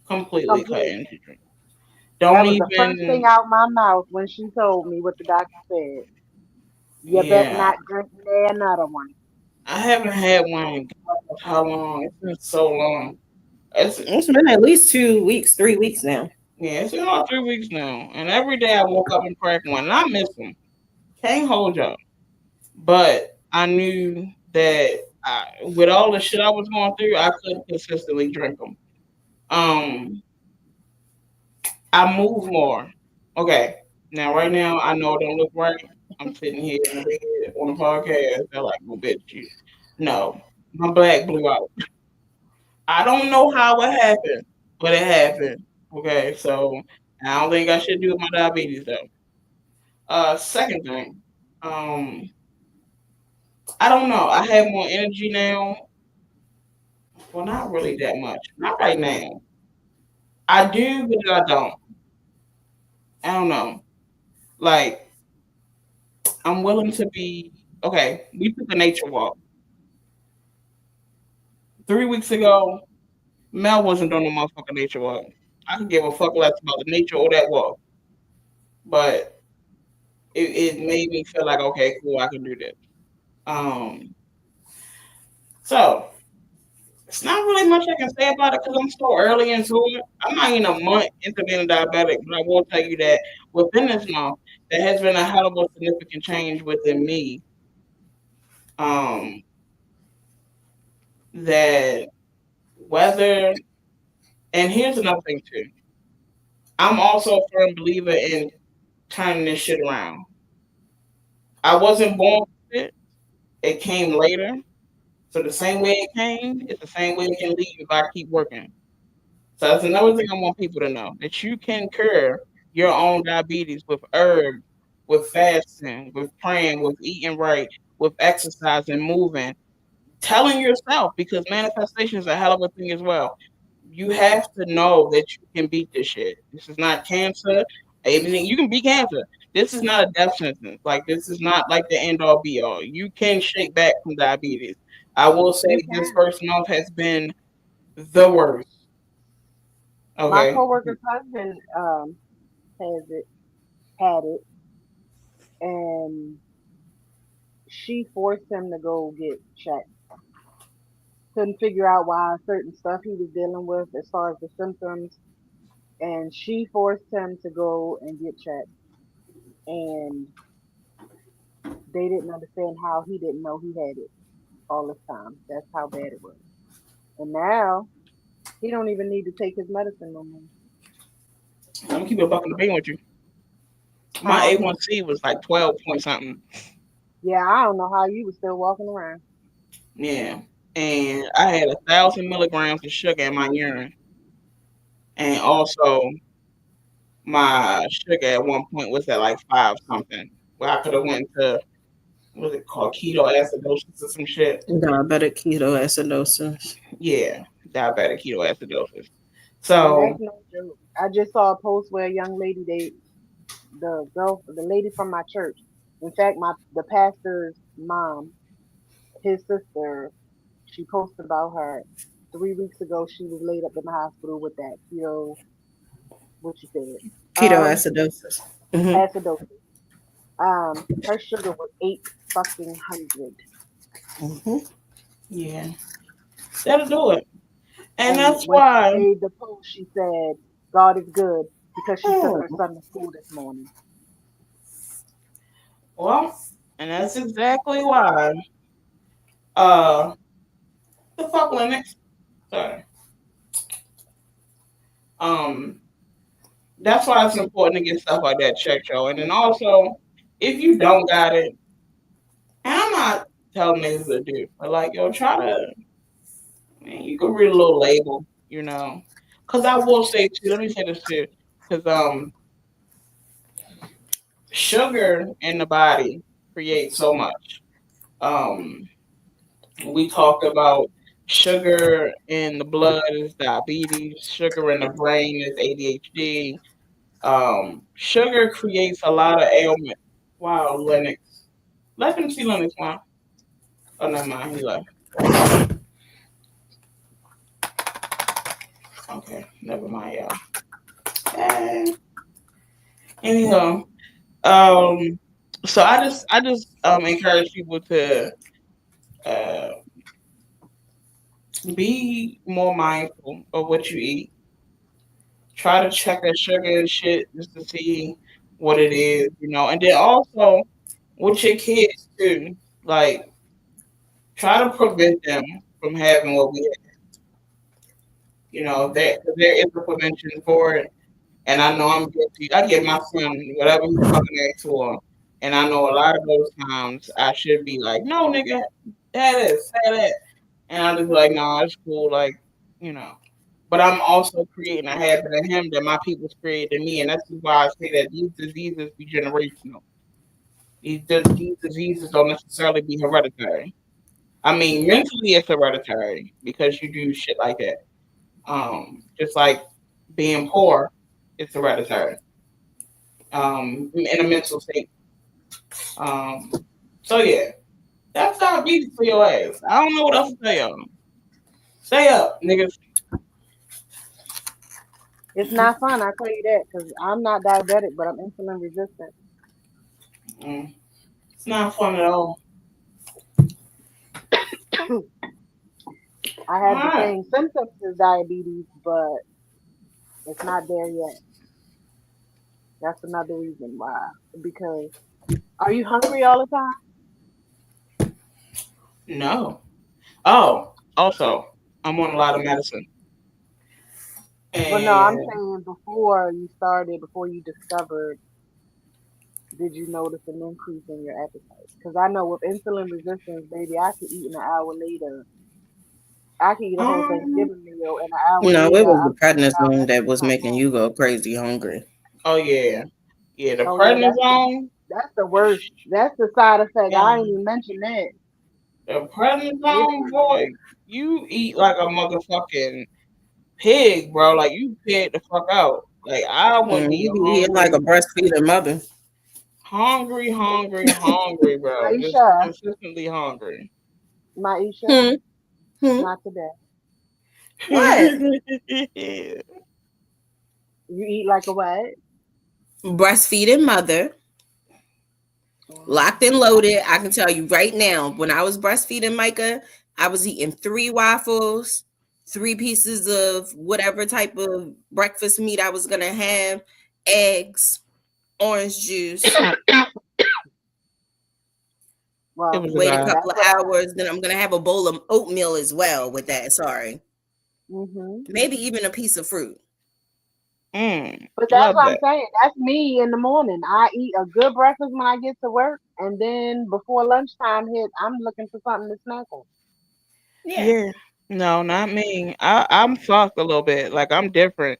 completely cut Complete. energy drink. That Don't was the first even, thing out my mouth when she told me what the doctor said. You bet yeah. not drink me another one. I haven't had one in God, how long? It's been so long. It's It's been at least 2 weeks, 3 weeks now. Yeah, it's been about 3 weeks now, and every day I woke up and cracked one, and I miss them. Can't hold y'all, but I knew that with all the shit I was going through, I couldn't consistently drink them. Um, I move more. Okay, now right now I know it don't look right. I'm sitting here in the bed on a podcast. They're like, "Well, bitch, you." No, my black blew out. I don't know how it happened, but it happened. Okay, so I don't think I should do with my diabetes though. Second thing, um, I don't know. I have more energy now. Well, not really that much. Not right now. I do, but I don't. I don't know. Like, I'm willing to be okay. We took a nature walk 3 weeks ago. Mel wasn't doing no motherfucking nature walk. I could give a fuck less about the nature or that walk, but it made me feel like okay, cool, I can do this. Um, so it's not really much I can say about it because I'm so early into it. I'm not even a month into being a diabetic, but I will tell you that within this month, there has been a hell of a significant change within me. Um, that whether and here's another thing too. I'm also a firm believer in turning this shit around. I wasn't born with it; it came later. So the same way it came, it's the same way it can leave if I keep working. So that's another thing I want people to know that you can cure your own diabetes with herbs, with fasting, with praying, with eating right, with exercise and moving. Telling yourself because manifestation is a hell of a thing as well. You have to know that you can beat this shit. This is not cancer. Everything you can beat cancer. This is not a death sentence. Like this is not like the end all be all. You can shake back from diabetes. I will say You this can. first month has been the worst. My Okay. coworker's husband has it, had it, and she forced him to go get checked. Couldn't figure out why certain stuff he was dealing with as far as the symptoms, and she forced him to go and get checked. And they didn't understand how he didn't know he had it all this time. That's how bad it was. And now he don't even need to take his medicine no more. I'm gonna keep it a buck in the bean with you. My Huh? A1C was like 12 point something. Yeah, I don't know how you was still walking around. Yeah. And I had 1,000 milligrams of sugar in my urine. And also my sugar at one point was at like five something. Where I could have went to what's it called ketoacidosis or some shit. Diabetic ketoacidosis. Yeah, diabetic ketoacidosis. And that's So no joke. I just saw a post where a young lady, the lady from my church, in fact, the pastor's mom, his sister, she posted about her 3 weeks ago. She was laid up in the hospital with that what you said, Ketoacidosis. Hmm. acidosis. Her sugar was 8 fucking hundred, Hmm. yeah, that'll do it. And and that's when she why. made the post, she said, "God is good," because she took her son to school this morning. Well, and that's exactly why. Uh, the fuck Linux. Sorry. Um, that's why it's important to get stuff like that checked, yo. And then also, if you don't got it, and I'm not telling niggas to do, but like, yo, try to, man, you can read a little label, you know. Cause I will say too, let me say this too, cause sugar in the body creates so much. Um, we talked about sugar in the blood is diabetes, sugar in the brain is ADHD. Sugar creates a lot of ailment. Wow, Lennox. Let him see Lennox now. Oh, never mind, he left. Okay, never mind, y'all. Eh. Anyhow, um, so I just encourage people to uh be more mindful of what you eat. try to check that sugar and shit just to see what it is, and then also with your kids too, like try to prevent them from having what we have, that 'cause there is a prevention for it. And I know I'm guilty. I give my son whatever he fucking asks for. And I know a lot of those times I should be like, no, nigga, have this, have that. And I just be like, nah, it's cool. Like, you know. But I'm also creating a habit of him that my people's created in me. And that's why I say that these diseases be generational. These diseases don't necessarily be hereditary. I mean, mentally it's hereditary because you do shit like that. Just like being poor, it's hereditary. In a mental state. Um, so yeah, that's diabetes for your ass. I don't know what else to tell y'all. Stay up, niggas. It's not fun, I tell you that, because I'm not diabetic, but I'm insulin resistant. Mm, it's not fun at all. I All have the right. same symptoms as diabetes, but it's not there yet. That's another reason why. Because are you hungry all the time? No. Oh, also, I'm on a lot of medicine, Well, no, I'm and saying before you started, before you discovered, did you notice an increase in your appetite? Because I know with insulin resistance, baby, I could eat an hour later. I could eat a whole um, Thanksgiving meal, and an hour No, it later, was the I'm thinking about prednisone that making was something making else. you go crazy hungry. oh yeah, yeah, the Oh yeah, prednisone, that's the worst. That's the side effect. yeah, I ain't even mention that. the It prednisone, is. boy, you eat like a motherfucking pig, bro. Like you pig the fuck out. Like I would be You be eating like a hungry, breastfeeding mother. hungry, hungry, hungry, bro. Just Maisha, consistently hungry. Maisha, Hmm. Hmm. not today. What? You eat like a what? Breastfeeding mother, locked and Mm, loaded. I can tell you right now, when I was breastfeeding Micah, I was eating 3 waffles, 3 pieces of whatever type of breakfast meat I was gonna have, eggs, orange juice. It well, was a Wait a lot. couple that's of what I. hours, then I'm gonna have a bowl of oatmeal as well with that. Sorry, Mhm. maybe even a piece of fruit. But that's Love what I'm that. saying. That's me in the morning. I eat a good breakfast when I get to work, and then before lunchtime hits, I'm looking for something to snack on. Yeah. Yeah. No, not me. I'm fucked a little bit. Like I'm different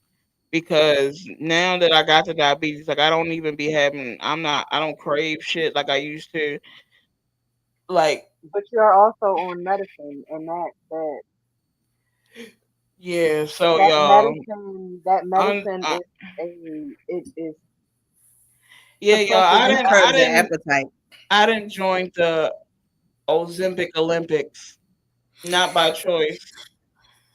because now that I got the diabetes, like I don't even be having. I don't crave shit like I used to. Like But you're also on medicine, and yeah. So that y'all, medicine that un, medicine is a it is yeah, y'all. suppressing It your curbs your appetite. appetite. I didn't join the Ozempic Olympics, not by choice.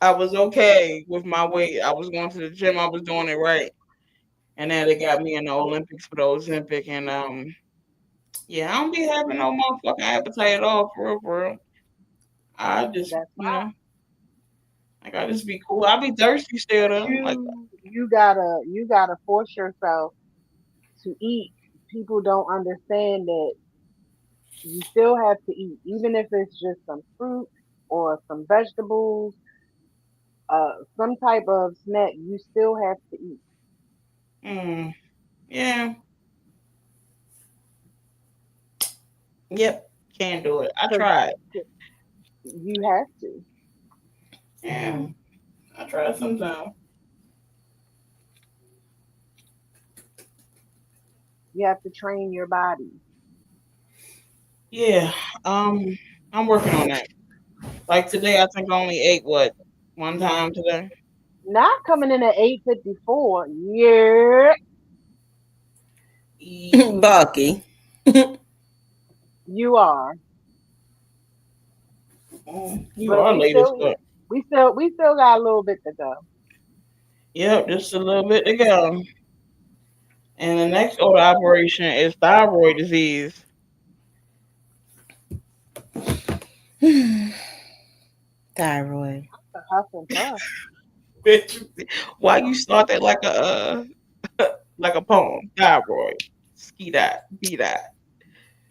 I was okay with my weight. I was going to the gym. I was doing it right, and then they got me in the Olympics for the Ozempic, and yeah, I don't be having no motherfucking appetite at all, for real, for real. I just, That's why like I just be cool. I be thirsty still though. Like, you gotta force yourself to eat. People don't understand that you still have to eat, even if it's just some fruit or some vegetables, some type of snack. You still have to eat. mm, yeah, yep, can't do it. I Cause tried. you have to. Yeah, I tried sometime. You have to train your body. Yeah, um, I'm working on that. Like today, I think I only ate what one time today. Not coming in at 8:54. Yeah, Bulky. you are. You But are late as fuck. we still got a little bit to go. Yep, just a little bit to go. And the next order operation is thyroid disease. Thyroid. A huff and puff. Bitch, why you start that like a poem? Thyroid. Ski that. Be that.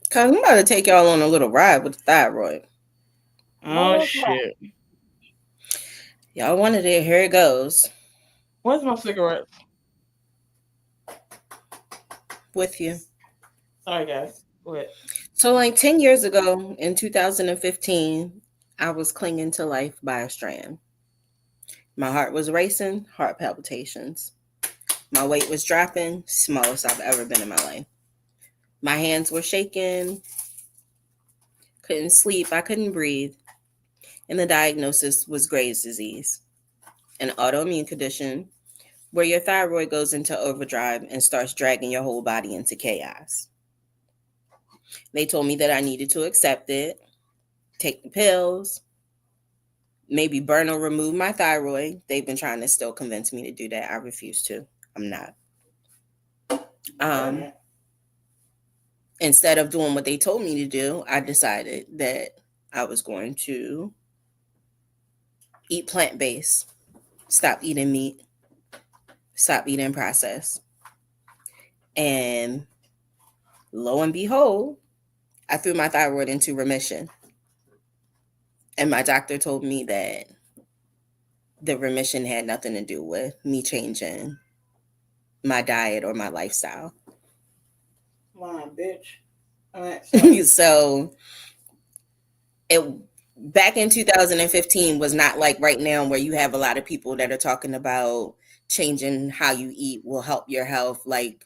Cause I'm about to take y'all on a little ride with the thyroid. Oh Let us rock. shit. Y'all wanted it. Here it goes. Where's my cigarettes? With you. Sorry guys. Go ahead. So like 10 years ago in 2015, I was clinging to life by a strand. My heart was racing, heart palpitations. My weight was dropping, smallest I've ever been in my life. My hands were shaking, couldn't sleep, I couldn't breathe. And the diagnosis was Graves' disease, an autoimmune condition where your thyroid goes into overdrive and starts dragging your whole body into chaos. They told me that I needed to accept it, take the pills, maybe burn or remove my thyroid. They've been trying to still convince me to do that. I refuse to. I'm not. Instead of doing what they told me to do, I decided that I was going to eat plant-based, stop eating meat, stop eating processed. And lo and behold, I threw my thyroid into remission. And my doctor told me that the remission had nothing to do with me changing my diet or my lifestyle. Lying bitch. So it back in 2015 was not like right now where you have a lot of people that are talking about changing how you eat will help your health, like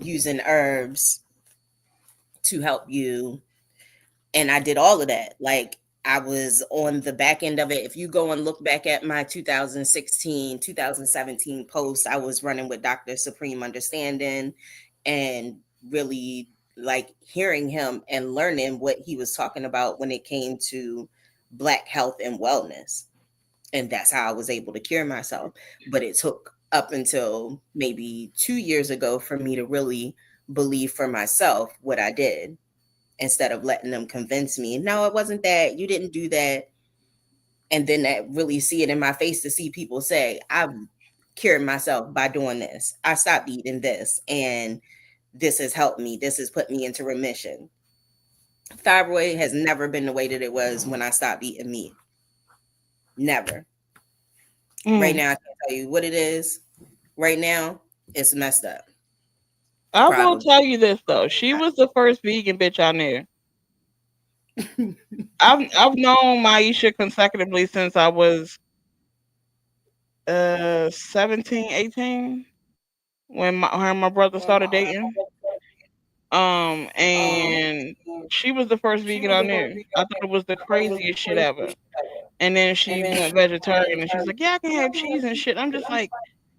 using herbs to help you. And I did all of that. Like I was on the back end of it. If you go and look back at my 2016, 2017 posts, I was running with Dr. Supreme Understanding and really like hearing him and learning what he was talking about when it came to Black health and wellness. And that's how I was able to cure myself. But it took up until maybe 2 years ago for me to really believe for myself what I did, instead of letting them convince me, no, it wasn't that, you didn't do that. And then that really see it in my face to see people say, I've cured myself by doing this. I stopped eating this and this has helped me. This has put me into remission. Thyroid has never been the way that it was when I stopped eating meat. Never. Right now, I can't tell you what it is. Right now, it's messed up. I will tell you this though. She was the first vegan bitch I knew. I've known Maisha consecutively since I was 17, 18 when her and my brother started dating. And she was the first vegan I knew. I thought it was the craziest shit ever. And then she went vegetarian and she was like, yeah, I can have cheese and shit. I'm just like,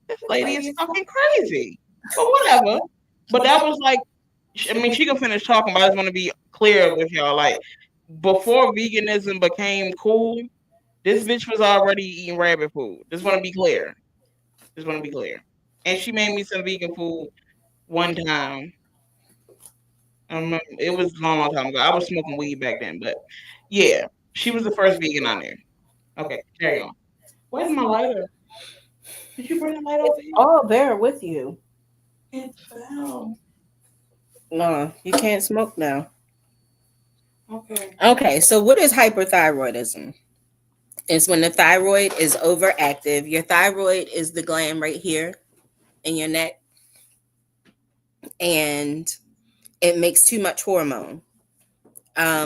this lady is fucking crazy. But whatever. But that was like, I mean, she can finish talking, but I just want to be clear with y'all. Like, before veganism became cool, this bitch was already eating rabbit food. Just want to be clear. Just want to be clear. And she made me some vegan food one time. It was a long, long time ago. I was smoking weed back then, but yeah, she was the first vegan I knew. Okay, carry on. Where's my lighter? Did you bring the light over here? Oh, there with you. It fell. No, you can't smoke now. Okay. Okay, so what is hyperthyroidism? It's when the thyroid is overactive. Your thyroid is the gland right here in your neck, and it makes too much hormone.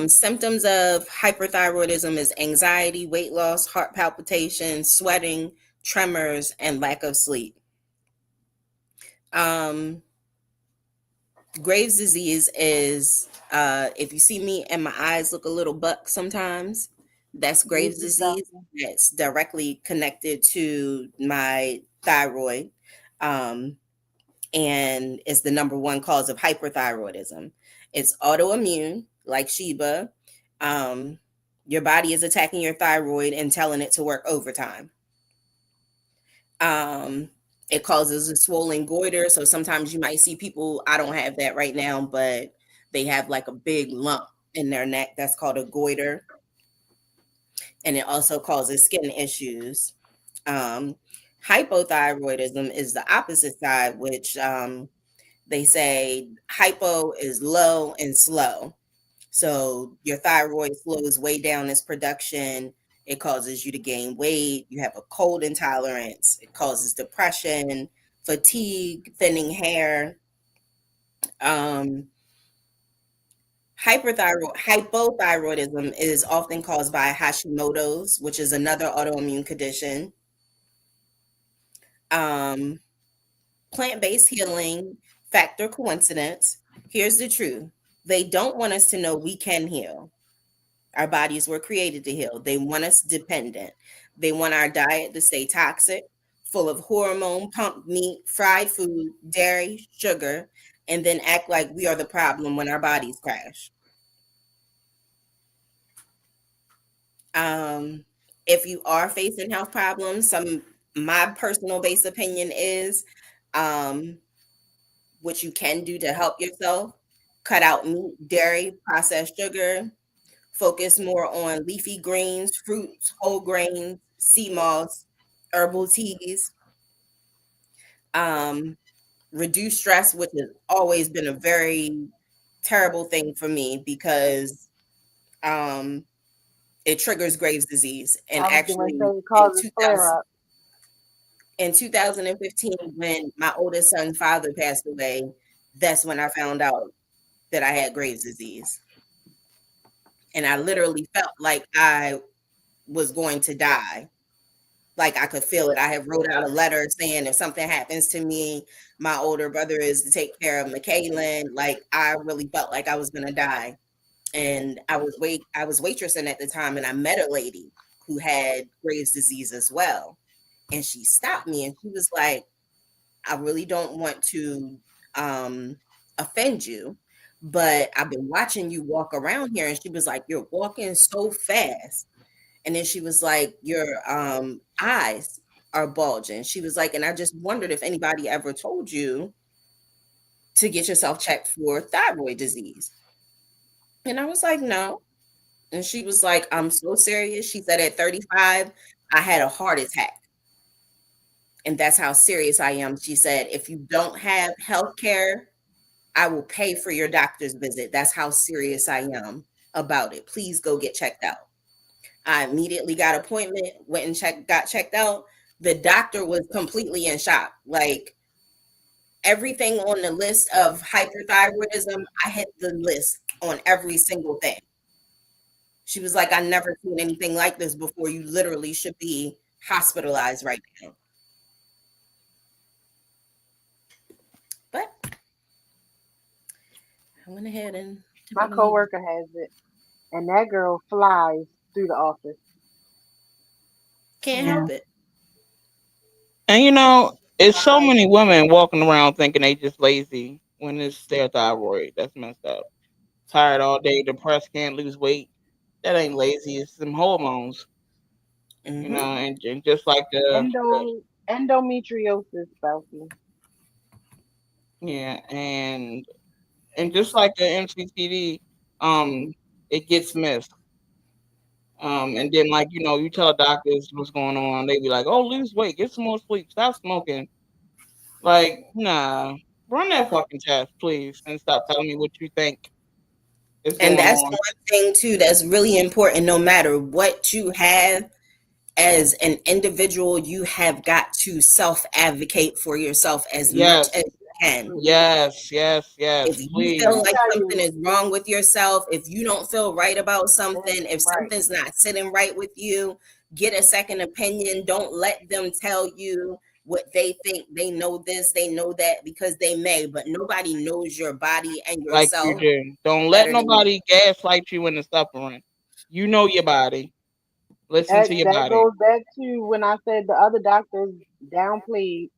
Symptoms of hyperthyroidism is anxiety, weight loss, heart palpitations, sweating, tremors, and lack of sleep. Graves' disease is, if you see me and my eyes look a little buck sometimes, that's Graves' disease. That's directly connected to my thyroid. And it's the number one cause of hyperthyroidism. It's autoimmune, like Sheba. Your body is attacking your thyroid and telling it to work overtime. It causes a swollen goiter. So sometimes you might see people, I don't have that right now, but they have like a big lump in their neck. That's called a goiter. and it also causes skin issues. Um, Hypothyroidism is the opposite side, which they say hypo is low and slow. So your thyroid slows way down its production. It causes you to gain weight. You have a cold intolerance. It causes depression, fatigue, thinning hair. Um, hypothyroidism is often caused by Hashimoto's, which is another autoimmune condition. Um, Plant-based healing, fact or coincidence? Here's the truth. They don't want us to know we can heal. Our bodies were created to heal. They want us dependent. They want our diet to stay toxic, full of hormone pumped meat, fried food, dairy, sugar, and then act like we are the problem when our bodies crash. If you are facing health problems, my personal base opinion is um, what you can do to help yourself: cut out meat, dairy, processed sugar, focus more on leafy greens, fruits, whole grains, sea moss, herbal teas. Um, Reduce stress, which has always been a very terrible thing for me because um, it triggers Graves' disease. And I was going to actually, say it causes flare up. in 2015, when my oldest son's father passed away, that's when I found out that I had Graves' disease. And I literally felt like I was going to die. Like I could feel it. I had wrote out a letter saying if something happens to me, my older brother is to take care of McKaylin. Like I really felt like I was gonna die. And I was waitressing at the time, and I met a lady who had Graves' disease as well. And she stopped me and she was like, I really don't want to offend you, but I've been watching you walk around here. And she was like, you're walking so fast. And then she was like, your eyes are bulging. She was like, and I just wondered if anybody ever told you to get yourself checked for thyroid disease. And I was like, no. And she was like, I'm so serious. She said, at 35, I had a heart attack. And that's how serious I am. She said, if you don't have health care, I will pay for your doctor's visit. That's how serious I am about it. Please go get checked out. I immediately got an appointment, went and got checked out. The doctor was completely in shock. Like everything on the list of hyperthyroidism, I hit the list on every single thing. She was like, I never seen anything like this before. You literally should be hospitalized right now. But I went ahead and My coworker has it, and that girl flies through the office. Can't help it. And you know, it's so many women walking around thinking they just lazy when it's their thyroid. That's messed up. Tired all day, depressed, can't lose weight. That ain't lazy. It's some hormones. You know, and just like Endometriosis, Belky. yeah, and just like the MCTD, it gets missed. And then like you tell doctors what's going on, they be like, "Oh, lose weight, get some more sleep, stop smoking." Like, nah, run that fucking test, please, and stop telling me what you think is And going that's on. one thing too that's really important. No matter what you have as an individual, you have got to self advocate for yourself as much Yes, as you can. yes, yes, If yes, you Let feel me please. like tell something you, is wrong with yourself, if you don't feel right about something, if right. something's not sitting right with you, get a second opinion. Don't let them tell you what they think. They know this, they know that, because they may, but nobody knows your body and Like you yourself do. Don't let better than you. nobody gaslight you into suffering. You know your body. Listen to your That body. goes back to when I said the other doctors downplayed,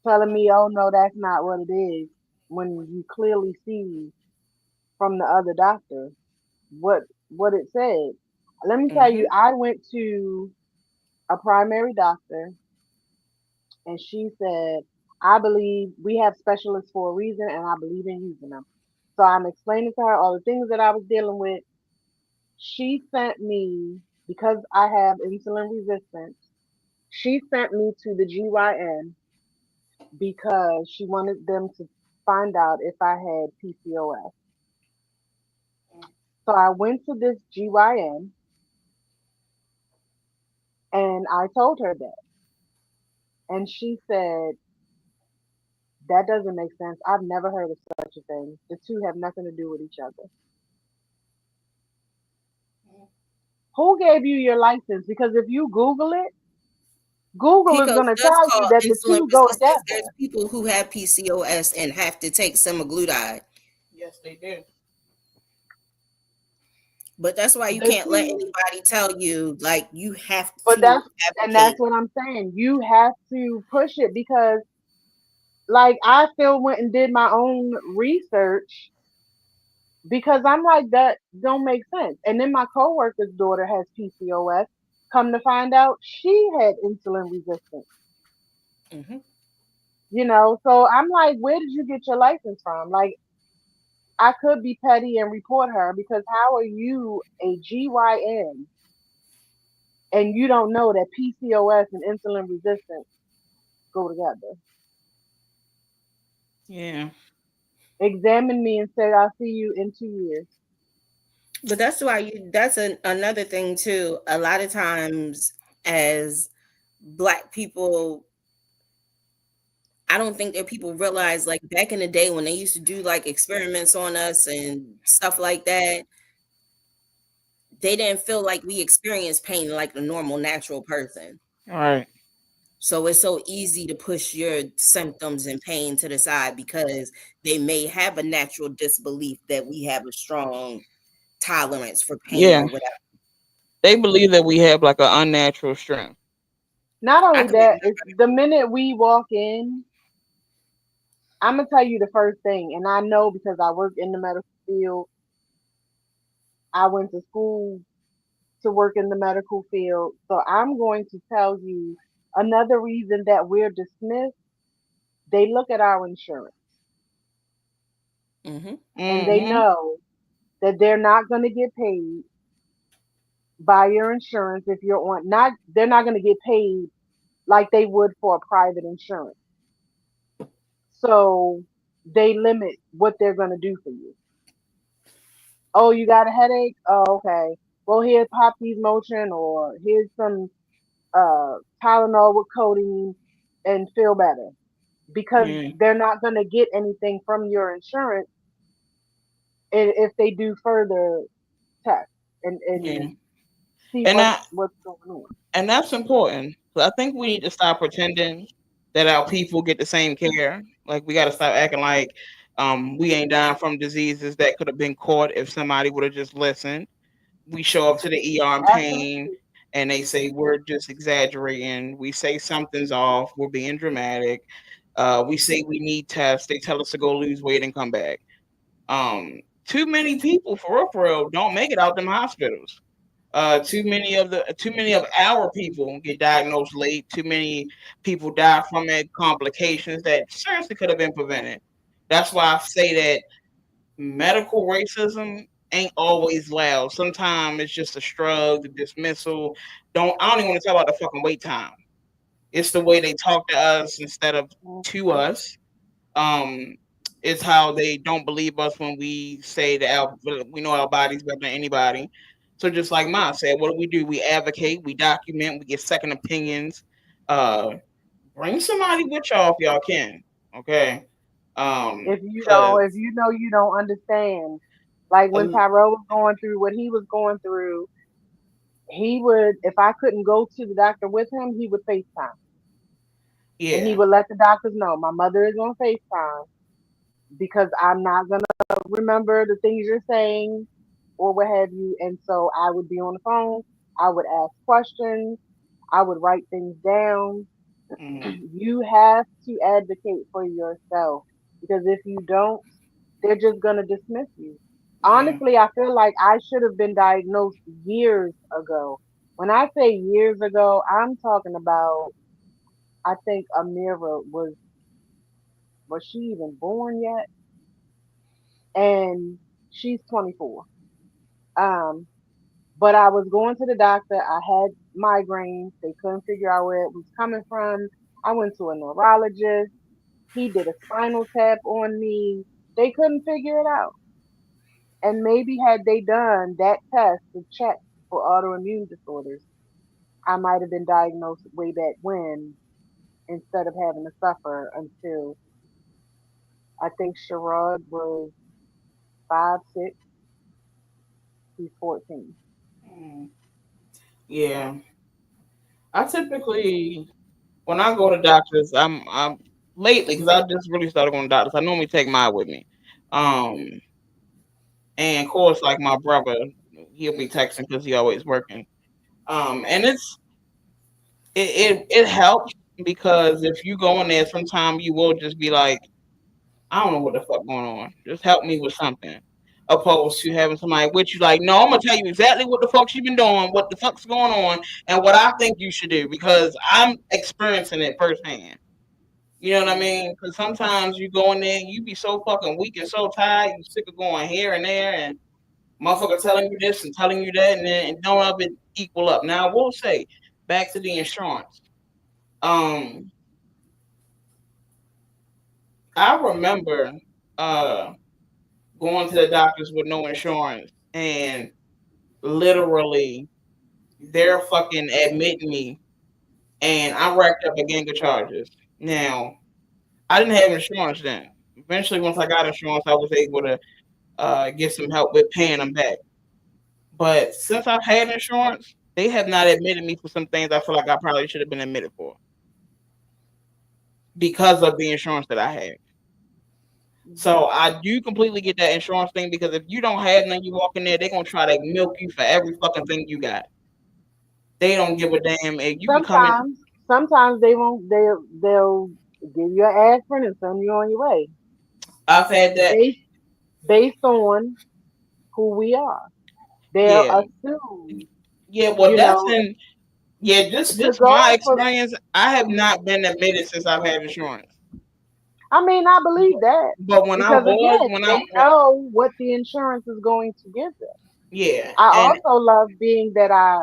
telling me, "Oh no, that's not what it is." When you clearly see from the other doctor what it said. Let me tell you, Mm-hmm. I went to a primary doctor, and she said, "I believe we have specialists for a reason, and I believe in using them." So I'm explaining to her all the things that I was dealing with. She sent me because I have insulin resistance, she sent me to the GYN because she wanted them to find out if I had PCOS. So I went to this GYN and I told her that. And she said, that doesn't make sense. I've never heard of such a thing. The two have nothing to do with each other. Who gave you your license? Because if you Google it, Google is PCOS going to does tell you cause that the insulin two go resistance. together. There's people who have PCOS and have to take semaglutide. Yes, they do. But that's why you The can't let two, anybody tell you like you have but to that's advocate. what I'm saying. You have to push it because, like, I still went and did my own research because I'm like, that don't make sense. And then my coworker's daughter has PCOS. Come to find out, she had insulin resistance. Mhm. So I'm like, where did you get your license from? Like, I could be petty and report her because how are you a GYN and you don't know that PCOS and insulin resistance go together? Yeah. Examine me and say, I'll see you in 2 years. But that's why that's another thing too. A lot of times as black people, I don't think that people realize like back in the day when they used to do like experiments on us and stuff like that, they didn't feel like we experienced pain like a normal natural person. All right. So it's so easy to push your symptoms and pain to the side because they may have a natural disbelief that we have a strong tolerance for pain Yeah. or whatever. They believe that we have like an unnatural strength. Not I only could be that, it's the minute we walk in, I'm gonna tell you the first thing, and I know because I work in the medical field. I went to school to work in the medical field, so I'm going to tell you another reason that we're dismissed. They look at our insurance mm-hmm. and they Mm-hmm. know that they're not going to get paid by your insurance if you're on not they're not going to get paid like they would for a private insurance. So they limit what they're going to do for you. Oh, you got a headache? Oh, okay. Well, here's Poppy's motion, or here's some Tylenol with codeine, and feel better. Because Yeah. they're not going to get anything from your insurance if they do further tests Yeah. and see And what's going on. that's important. So I think we need to stop pretending that our people get the same care. Like we got to stop acting like we ain't dying from diseases that could have been caught if somebody would have just listened. We show up to the ER in pain, Absolutely. and they say we're just exaggerating. We say something's off. We're being dramatic. We say we need tests. They tell us to go lose weight and come back. Too many people, for real, don't make it out them hospitals. Too many of our people get diagnosed late. Too many people die from it, complications that seriously could have been prevented. That's why I say that medical racism ain't always loud. Sometimes it's just a shrug, the dismissal. I don't even want to talk about the fucking wait time. It's the way they talk to us instead of to us. Um, it's how they don't believe us when we say that we know our bodies better than anybody. So just like Ma said, what do? We advocate, we document, we get second opinions. Uh, Bring somebody with y'all if y'all can. Okay. Cause If you know you don't understand, like when Tyrell was going through what he was going through, he would, if I couldn't go to the doctor with him, he would FaceTime. And he yeah. would let the doctors know my mother is on FaceTime because I'm not going to remember the things you're saying or what have you. And so I would be on the phone. I would ask questions. I would write things down. Mm, You have to advocate for yourself because if you don't, they're just going to dismiss you. yeah. Honestly, I feel like I should have been diagnosed years ago. When I say years ago, I'm talking about, I think Amira was she even born yet? And she's 24. Um, But I was going to the doctor. I had migraines. They couldn't figure out where it was coming from. I went to a neurologist. He did a spinal tap on me. They couldn't figure it out. And maybe had they done that test to check for autoimmune disorders, I might have been diagnosed way back when instead of having to suffer until I think Sherrod was 5, 6, he's 14. Mm. Yeah. I typically, when I go to doctors, I'm lately because I just really started going to doctors. I normally take mine with me, um, and of course, like my brother, he'll be texting because he always working. And it helps because if you go in there, sometimes you will just be like, I don't know what the fuck going on. Just help me with something. Opposed to having somebody with you like, no, I'm gonna tell you exactly what the fuck you been doing, what the fuck's going on, and what I think you should do because I'm experiencing it firsthand. You know what I mean? Because sometimes you go in there, you be so fucking weak and so tired, you sick of going here and there, and motherfucker telling you this and telling you that, and then none of it equal up. Now I will say, back to the insurance. Um, I remember uh going to the doctors with no insurance and literally they're fucking admitting me and I racked up a gang of charges. Now, I didn't have insurance then. Eventually, once I got insurance, I was able to get some help with paying them back. But since I've had insurance, they have not admitted me for some things I feel like I probably should have been admitted for because of the insurance that I had. So I do completely get that insurance thing because if you don't have none, you walk in there, they're gonna try to milk you for every fucking thing you got. They don't give a damn if you can come in. Sometimes, sometimes they won't. They'll give you an aspirin and send you on your way, I've had that. based based on who we are. They'll Yeah, assume, yeah. Well, you that's know, in. Yeah, to just my go for. experience. I have not been admitted since I've had insurance. I mean, I believe that But when I because was, again, when I, they know what the insurance is going to give them. yeah, I and also love being that I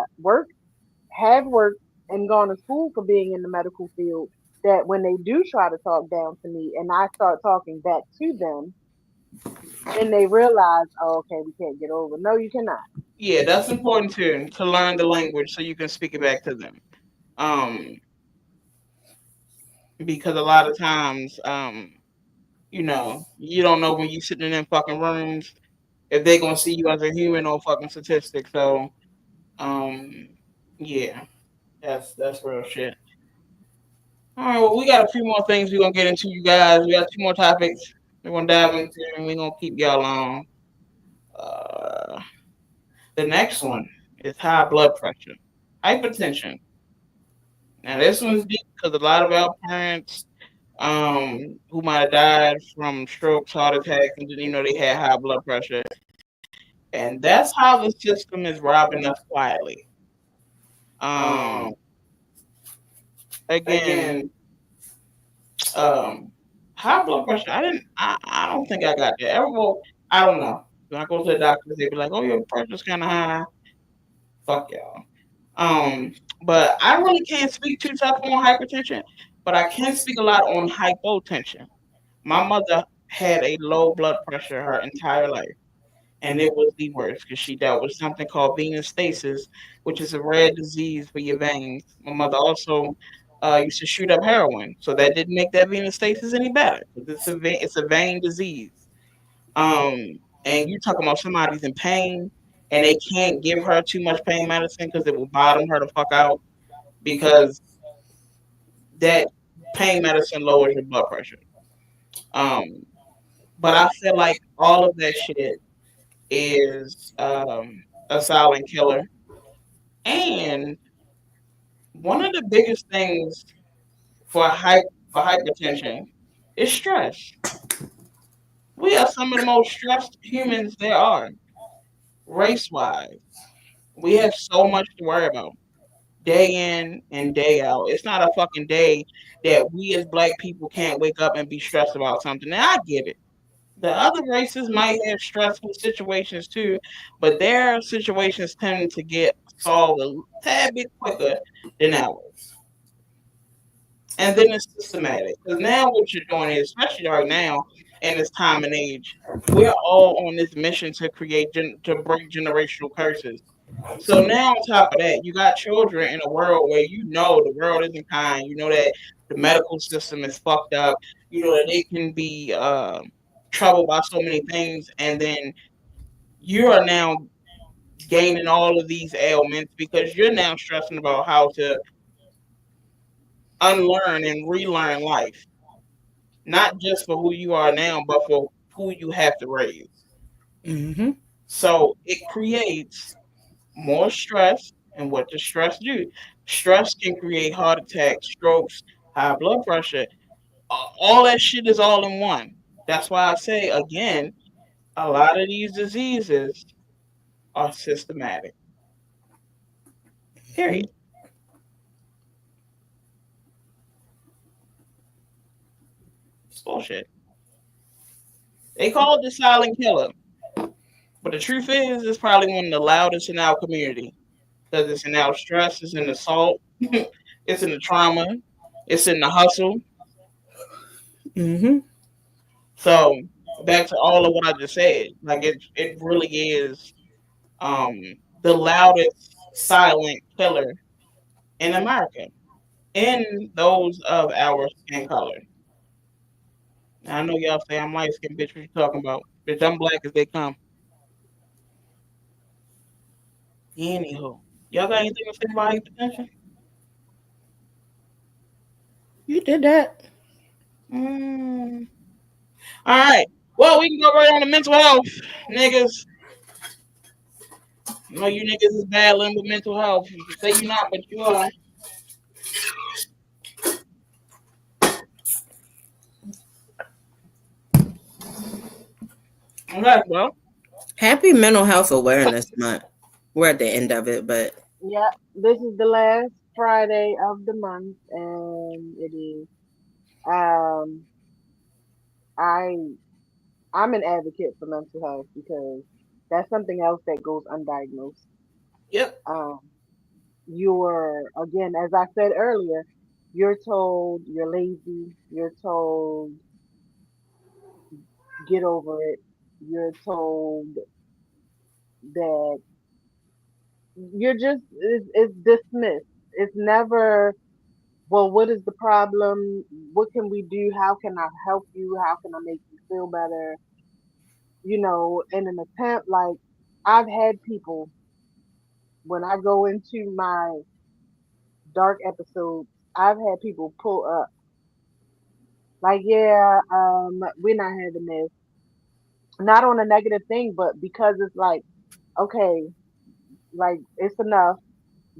have worked, and gone to school for being in the medical field. That when they do try to talk down to me, and I start talking back to them, then they realize, oh, okay, we can't get over. No, you cannot. yeah, that's important too to learn the language so you can speak it back to them. Um, because a lot of times, you don't know when you sitting in them fucking rooms if they're gonna see you as a human or fucking statistic. So, um, yeah, that's real shit. All right, well, we got a few more things we're gonna get into, you guys. We got two more topics we're gonna dive into, and we're gonna keep y'all on. Uh, the next one is high blood pressure, hypertension. Now, this one's deep because a lot of our parents, who might have died from strokes, heart attacks, and they had high blood pressure, and that's how the system is robbing us quietly. Um, again, Again, um, high blood pressure. I don't think I got that. Well, I don't know. When I go to the doctor, they be like, "Oh, your pressure's kind of high." Fuck y'all. Um, but I really can't speak too tough on hypertension, but I can speak a lot on hypotension. My mother had a low blood pressure her entire life, and it was the worst because she dealt with something called venous stasis, which is a rare disease for your veins. My mother also used to shoot up heroin, so that didn't make that venous stasis any better. It's a vein disease. And you talking about somebody's in pain, and they can't give her too much pain medicine because it will bottom her the fuck out because that pain medicine lowers your blood pressure. Um, but I feel like all of that shit is a silent killer. And one of the biggest things for hypertension is stress. We are some of the most stressed humans there are, race wise. We have so much to worry about day in and day out. It's not a fucking day that we as black people can't wake up and be stressed about something. And I get it. The other races might have stressful situations too, but their situations tend to get solved a tad bit quicker than ours. And then it's systematic. Because now what you're doing is, especially right now in this time and age, we're all on this mission to create to break generational curses. So now on top of that, you got children in a world where you know the world isn't kind. You know that the medical system is fucked up. You know that they can be troubled by so many things, and then you are now gaining all of these ailments because you're now stressing about how to unlearn and relearn life, not just for who you are now, but for who you have to raise. Mm-hmm. So it creates more stress. And what does stress do? Stress can create heart attacks, strokes, high blood pressure. All that shit is all in one. That's why I say again, a lot of these diseases are systematic. Period. It's bullshit. They call it the silent killer, but the truth is, it's probably one of the loudest in our community because it's in our stress, it's in the salt, it's in the trauma, it's in the hustle. Mm-hmm. So back to all of what I just said, like it really is um the loudest silent killer in America, in those of our skin color. Now, I know y'all say I'm light skinned, bitch. What you talking about? Bitch, I'm black as they come. Anywho, y'all got anything to say about hypertension? You did that. Mm. All right. Well, we can go right on to mental health, niggas. I know you niggas is battling with mental health. You can say you're not, but you are. Okay, well, Happy Mental Health Awareness Month. We're at the end of it, but Yeah, this is the last Friday of the month, and it is. Um, I I'm an advocate for mental health because that's something else that goes undiagnosed. yep. Um, you're again, as I said earlier, you're told you're lazy. You're told get over it. You're told that it's dismissed. It's never, well, what is the problem? What can we do? How can I help you? How can I make you feel better? In an attempt, like I've had people when I go into my dark episodes, I've had people pull up like, yeah, we're not having this. Not on a negative thing, but because it's like, okay, like it's enough.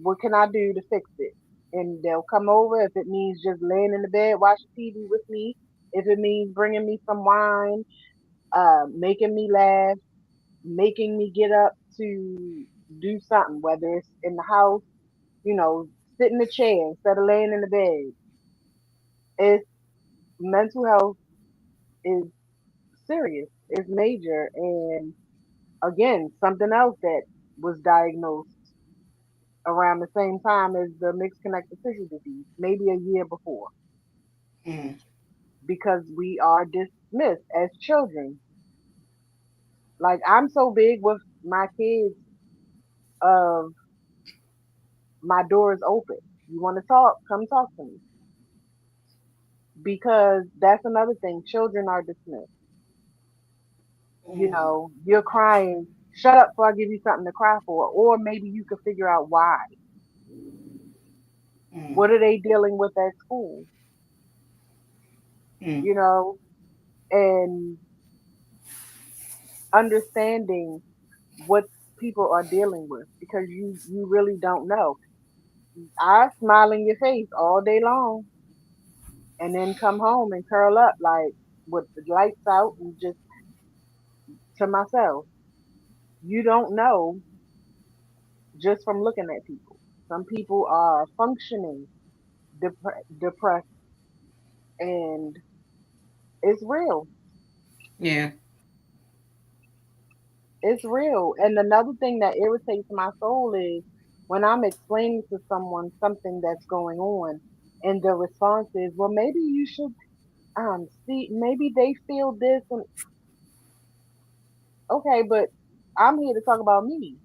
What can I do to fix it? And they'll come over if it means just laying in the bed watching TV with me. If it means bringing me some wine, making me laugh, making me get up to do something, whether it's in the house, sit in the chair instead of laying in the bed. It's mental health is serious. It's major. And again, something else that was diagnosed around the same time as the mixed connective tissue disease, maybe a year before, Mm. because we are dismissed as children. Like I'm so big with my kids of my door is open. You want to talk? Come talk to me. Because that's another thing. Children are dismissed. Mm. You're crying. Shut up before I give you something to cry for. Or maybe you could figure out why. Mm. What are they dealing with at school? Mm. You know, and understanding what people are dealing with because you really don't know. I smile in your face all day long and then come home and curl up like with the lights out and just to myself. You don't know just from looking at people. Some people are functioning depressed and it's real. yeah. It's real. And another thing that irritates my soul is when I'm explaining to someone something that's going on, and the response is, "Well, maybe you should see. Maybe they feel this." And okay, but I'm here to talk about me.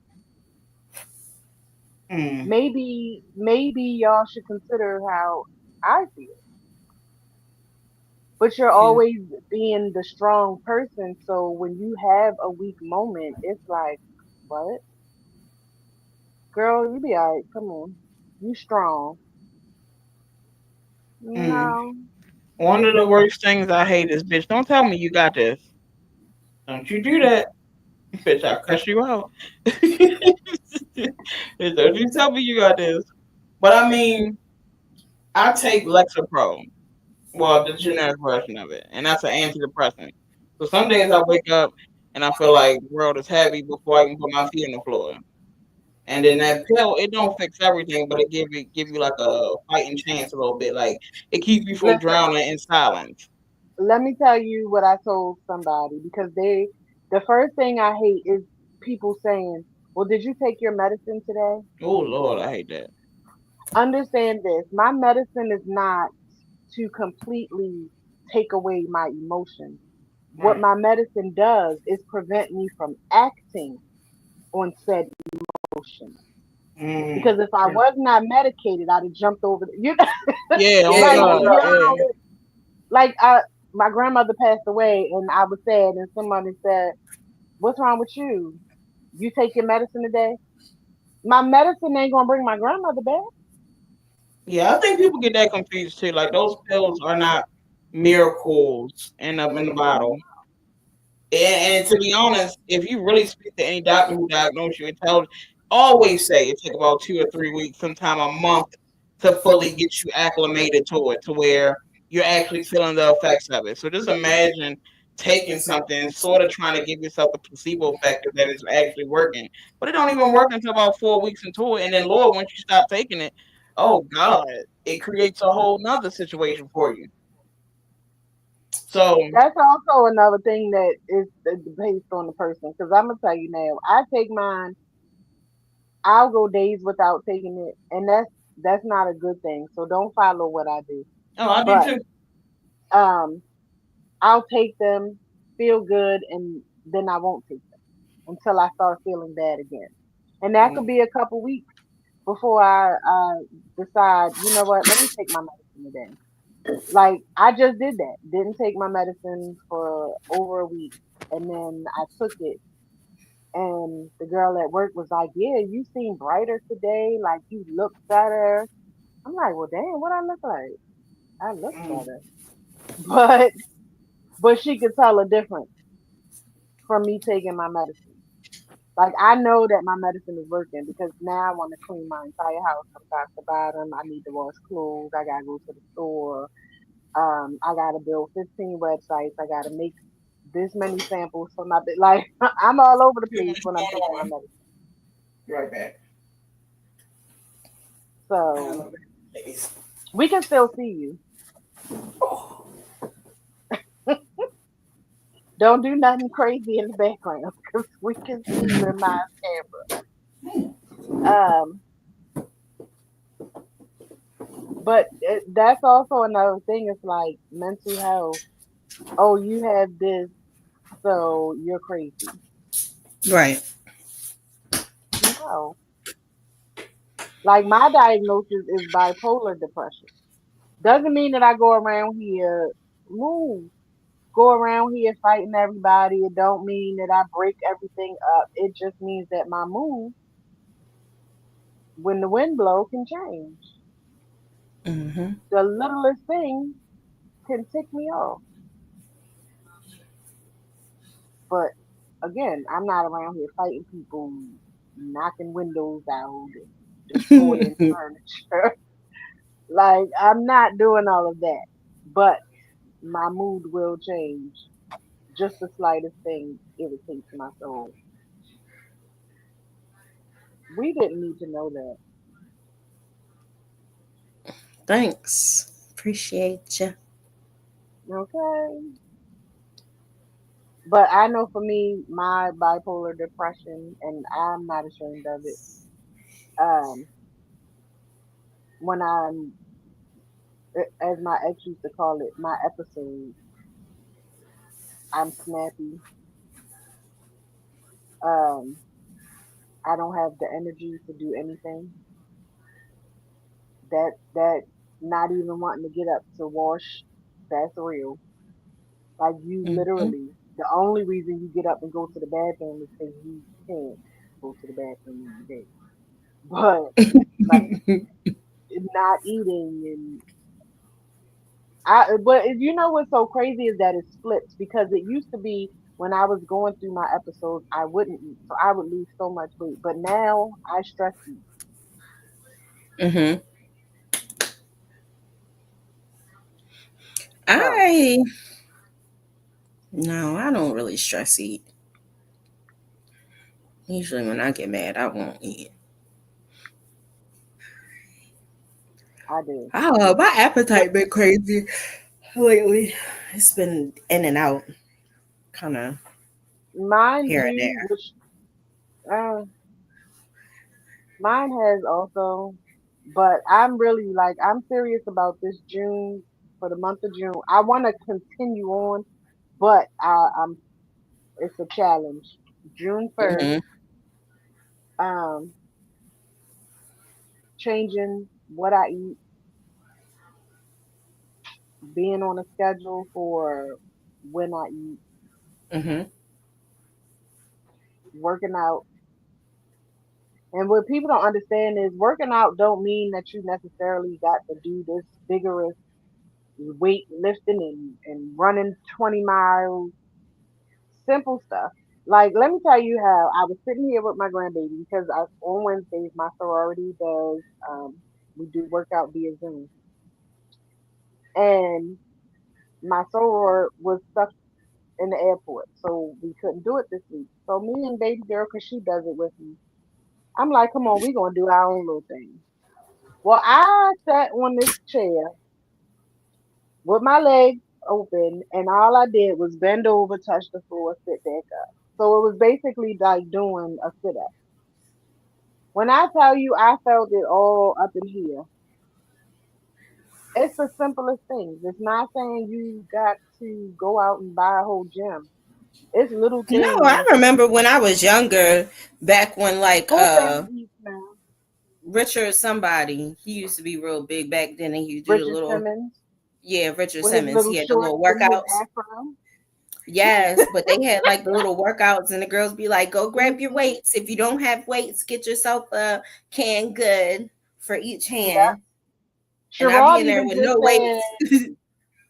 Mm. Maybe y'all should consider how I feel. But you're Yeah. always being the strong person. So when you have a weak moment, it's like, what? Girl, you be alright. Come on. You strong. Mm. No. One of the worst things I hate is, bitch, don't tell me you got this. Don't you do that. Bitch, I'll cuss you out. Bitch, don't you tell me you got this. But I mean, I take Lexapro. Well, the generic version of it. And that's an antidepressant. So some days I wake up and I feel like the world is heavy before I can put my feet on the floor. And then that pill, it don't fix everything, but it give you like a fighting chance a little bit. Like it keeps you from Listen, drowning in silence. let me tell you what I told somebody because the first thing I hate is people saying, "Well, did you take your medicine today?" Oh Lord, I hate that. Understand this. My medicine is not to completely take away my emotions. What Right. my medicine does is prevent me from acting on said emotion. Mm. Because if I was not medicated, I'd have jumped over. You Yeah, oh like Yeah. God, you yeah. know, like my grandmother passed away, and I was sad, and somebody said, "What's wrong with you? You take your medicine today?" My medicine ain't gonna bring my grandmother back. Yeah, I think people get that confused too. Like those pills are not miracles in the bottle. And to be honest, if you really speak to any doctor who diagnosed you, it tells always say it take about 2 or 3 weeks, sometime a month, to fully get you acclimated to it, to where you're actually feeling the effects of it. So just imagine taking something, sort of trying to give yourself the placebo effect that it's actually working, but it don't even work until about 4 weeks into it. And then, Lord, once you stop taking it, oh God, it creates a whole nother situation for you. So, That's also another thing that is based on the person. Because I'm gonna tell you now, I take mine. I'll go days without taking it, and that's not a good thing. So don't follow what I do. oh, I do But too. um, I'll take them, feel good, and then I won't take them until I start feeling bad again. And that could Mm, be a couple weeks before I decide, you know what, let me take my medicine today. Like I just did that. Didn't take my medicine for over a week, and then I took it. And the girl at work was like, "Yeah, you seem brighter today. Like you look better." I'm like, "Well, damn, what I look like? I look mm. better." But she could tell a difference from me taking my medicine. Like I know that my medicine is working because now I want to clean my entire house from top to bottom. I need to wash clothes. I gotta go to the store. I gotta build 15 websites. I gotta make this many samples for my like I'm all over the Too place much when I'm taking going my on. medicine. Right back. So Hello, ladies. we can still see you. Don't do nothing crazy in the background because we can see you in my camera. But that's also another thing. It's like mental health. Oh, you have this, so you're crazy. Right. No, like my diagnosis is bipolar depression. Doesn't mean that I go around here, move, go around here fighting everybody. It don't mean that I break everything up. It just means that my mood, when the wind blow, can change. Mm-hmm. The littlest thing can tick me off. But again, I'm not around here fighting people, knocking windows out, and destroying furniture. Like I'm not doing all of that. But my mood will change. Just the slightest thing irritates my soul. We didn't need to know that. Thanks. Appreciate you. Okay. But I know for me, my bipolar depression, and I'm not ashamed of it. Um, when I'm, as my ex used to call it, my episode, I'm snappy. Um, I don't have the energy to do anything. That not even wanting to get up to wash, that's real. Like you Mhm. literally, the only reason you get up and go to the bathroom is because you can't go to the bathroom in your day. But like not eating and but you know what's so crazy is that it splits because it used to be when I was going through my episodes, I wouldn't eat, so I would lose so much weight. But now I stress eat. Mhm. So I no, I don't really stress eat. Usually when I get mad, I won't eat. I do. Oh, my appetite been crazy lately. It's been in and out, kind of Mine here and do, there. which uh, mine has also, but I'm really like I'm serious about this June for the month of June. I want to continue on, but I'm it's a challenge. June 1st, Mhm. um, changing what I eat, being on a schedule for when I eat, Mhm. working out. And what people don't understand is working out don't mean that you necessarily got to do this vigorous weight lifting and running 20 miles, simple stuff. Like, let me tell you how I was sitting here with my grandbaby because on Wednesdays, my sorority does, we do workout via Zoom. And my soror was stuck in the airport, so we couldn't do it this week. So me and baby girl, because she does it with me, I'm like, come on, we going to do our own little thing. Well, I sat on this chair with my legs open, and all I did was bend over, touch the floor, sit back up. So it was basically like doing a sit up. When I tell you I felt it all up in here, it's the simplest things. It's not saying you got to go out and buy a whole gym. It's little No, I things. remember when I was younger, back when like Who baby eats now? Richard somebody, he used to be real big back then, and he do the Richard little Simmons Richard with his Simmons. little He had the shorts little and his workouts. afro. Yes, but they had like the little workouts, and the girls be like, "Go grab your Hmm. weights. If you don't have weights, get yourself a can good for each Yeah. hand." And I be Sherrod in there even with just no said. weights.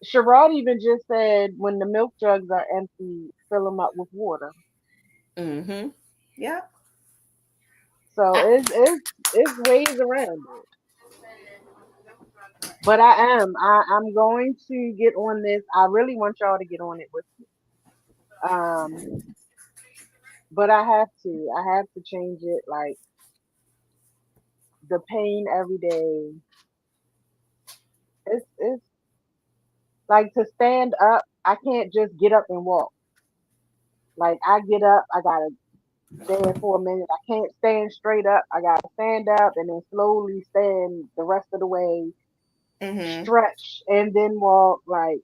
Sherrod even just said when the milk jugs are empty, fill them up with water. Mm-hmm. Yeah. So it's ways around it. But I'm going to get on this. I really want y'all to get on it with me. Um, but I have to. I have to change it. Like the pain every day. It's like to stand up. I can't just get up and walk. Like I get up, I gotta stand for a minute. I can't stand straight up. I gotta stand up and then slowly stand the rest of the way, Mm-hmm. stretch and then walk. Like,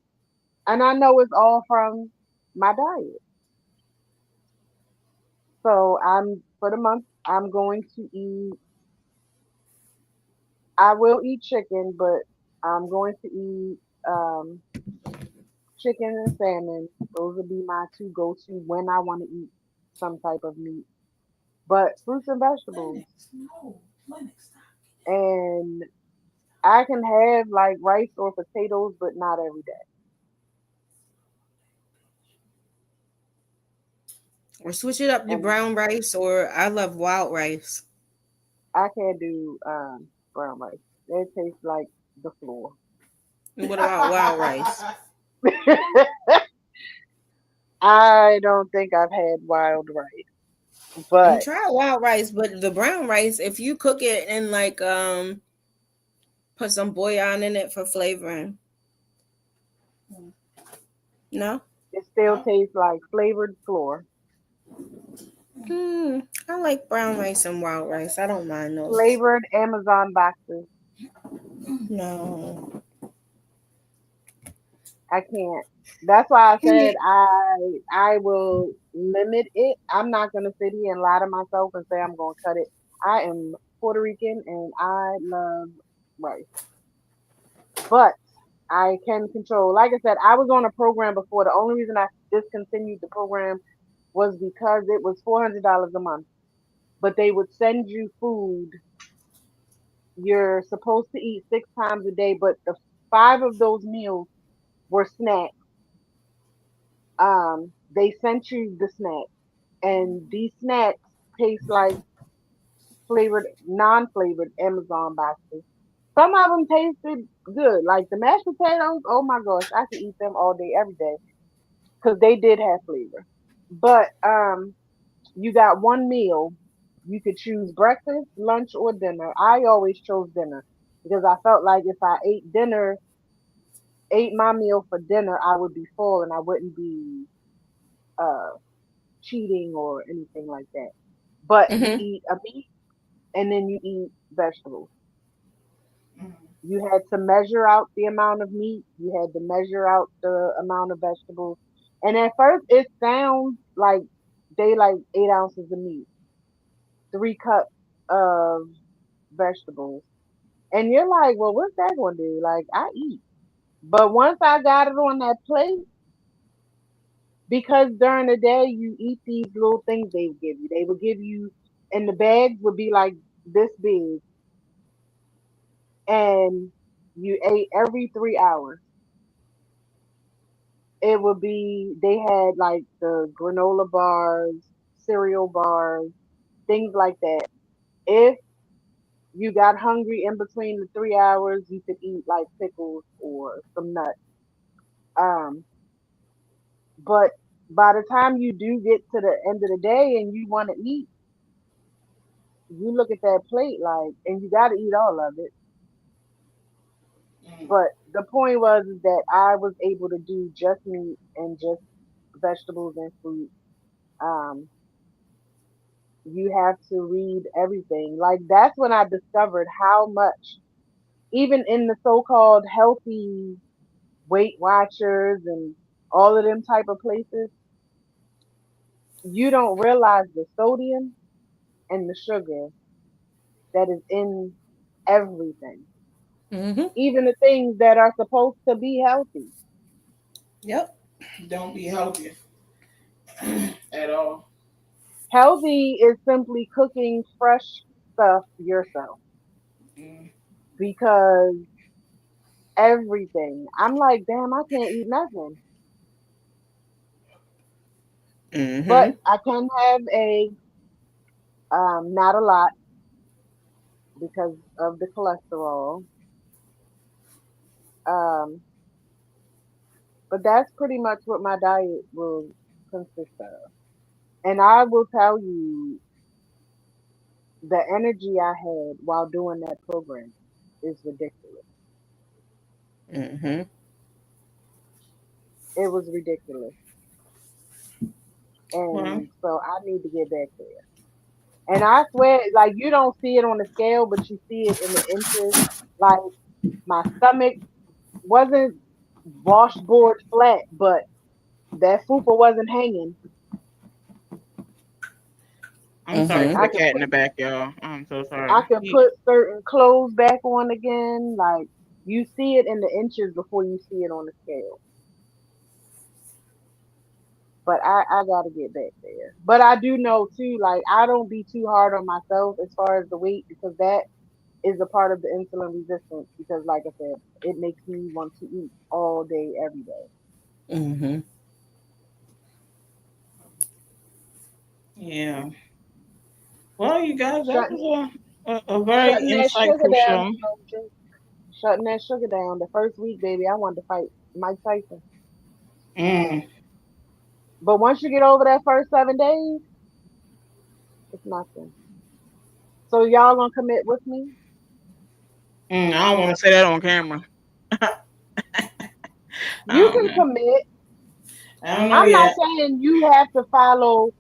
and I know it's all from my diet. So I'm for the month. I'm going to eat. I will eat chicken, but I'm going to eat chicken and salmon. Those will be my two go-to when I want to eat some type of meat. But fruits and vegetables, and I can have like rice or potatoes, but not every day. Or switch it up to And brown rice, or I love wild rice. I can't do brown rice. It tastes like the floor. And what about wild rice? I don't think I've had wild rice, I'm but trying wild rice, but the brown rice, if you cook it and like put some bouillon in it for flavoring. No? It still tastes like flavored flour. I like brown rice and wild rice. I don't mind those. Flavored Amazon boxes. No. I can't. That's why I said I will limit it. I'm not gonna sit here and lie to myself and say I'm gonna cut it. I am Puerto Rican and I love rice. But I can control. Like I said, I was on a program before. The only reason I discontinued the program was because it was $400 a month. But they would send you food. You're supposed to eat 6 times a day, but the 5 of those meals were snacks. They sent you the snacks, and these snacks taste like flavored, non-flavored Amazon boxes. Some of them tasted good, like the mashed potatoes. Oh my gosh, I could eat them all day, every day, because they did have flavor. But you got one meal. You could choose breakfast, lunch, or dinner. I always chose dinner because I felt like if I ate my meal for dinner, I would be full and I wouldn't be uh cheating or anything like that. But you Mm-hmm. eat a meat and then you eat vegetables. Mm. You had to measure out the amount of meat. You had to measure out the amount of vegetables. And at first, it sounds like they like 8 ounces of meat, 3 cups of vegetables, and you're like, well, what's that going to do? Like, I eat. But once I got it on that plate, because during the day you eat these little things they would give you. They would give you, and the bags would be like this big, and you ate every 3 hours. It would be, they had like the granola bars, cereal bars, things like that. If you got hungry in between the 3 hours, you could eat like pickles or some nuts. Um, but by the time you do get to the end of the day and you want to eat, you look at that plate like, and you got to eat all of it. Mm. But the point was is that I was able to do just meat and just vegetables and fruit. Um, you have to read everything. Like that's when I discovered how much, even in the so-called healthy Weight Watchers and all of them type of places, you don't realize the sodium and the sugar that is in everything. Mm-hmm. Even the things that are supposed to be healthy. Yep. Don't be healthy at all. Healthy is simply cooking fresh stuff yourself Mm. because everything. I'm like, damn, I can't eat nothing. But Mm-hmm. I can have a not a lot because of the cholesterol. Um, but that's pretty much what my diet will consist of. And I will tell you, the energy I had while doing that program is ridiculous. Mm-hmm. It was ridiculous. Well, And so I need to get back there. And I swear, like you don't see it on the scale, but you see it in the inches. Like my stomach wasn't washboard flat, but that fupa wasn't hanging. I'm sorry Mm-hmm. for I the could cat in put the back, y'all. I'm so I sorry. could put certain clothes back on again. Like you see it in the inches before you see it on the scale. But I gotta get back there. But I do know too, like I don't be too hard on myself as far as the weight because that is a part of the insulin resistance because like I said, it makes me want to eat all day, every day. Mm-hmm. Yeah. Well, you guys, that Shutting was a very shutting that sugar insightful down, show. Doja. Shutting that sugar down. The first week, baby, I wanted to fight Mike Tyson. Mm. But once you get over that first 7 days, it's nothing. So y'all gonna commit with me? I don't want to say that on camera. I You don't can know. commit. I don't know I'm not yet. saying you have to follow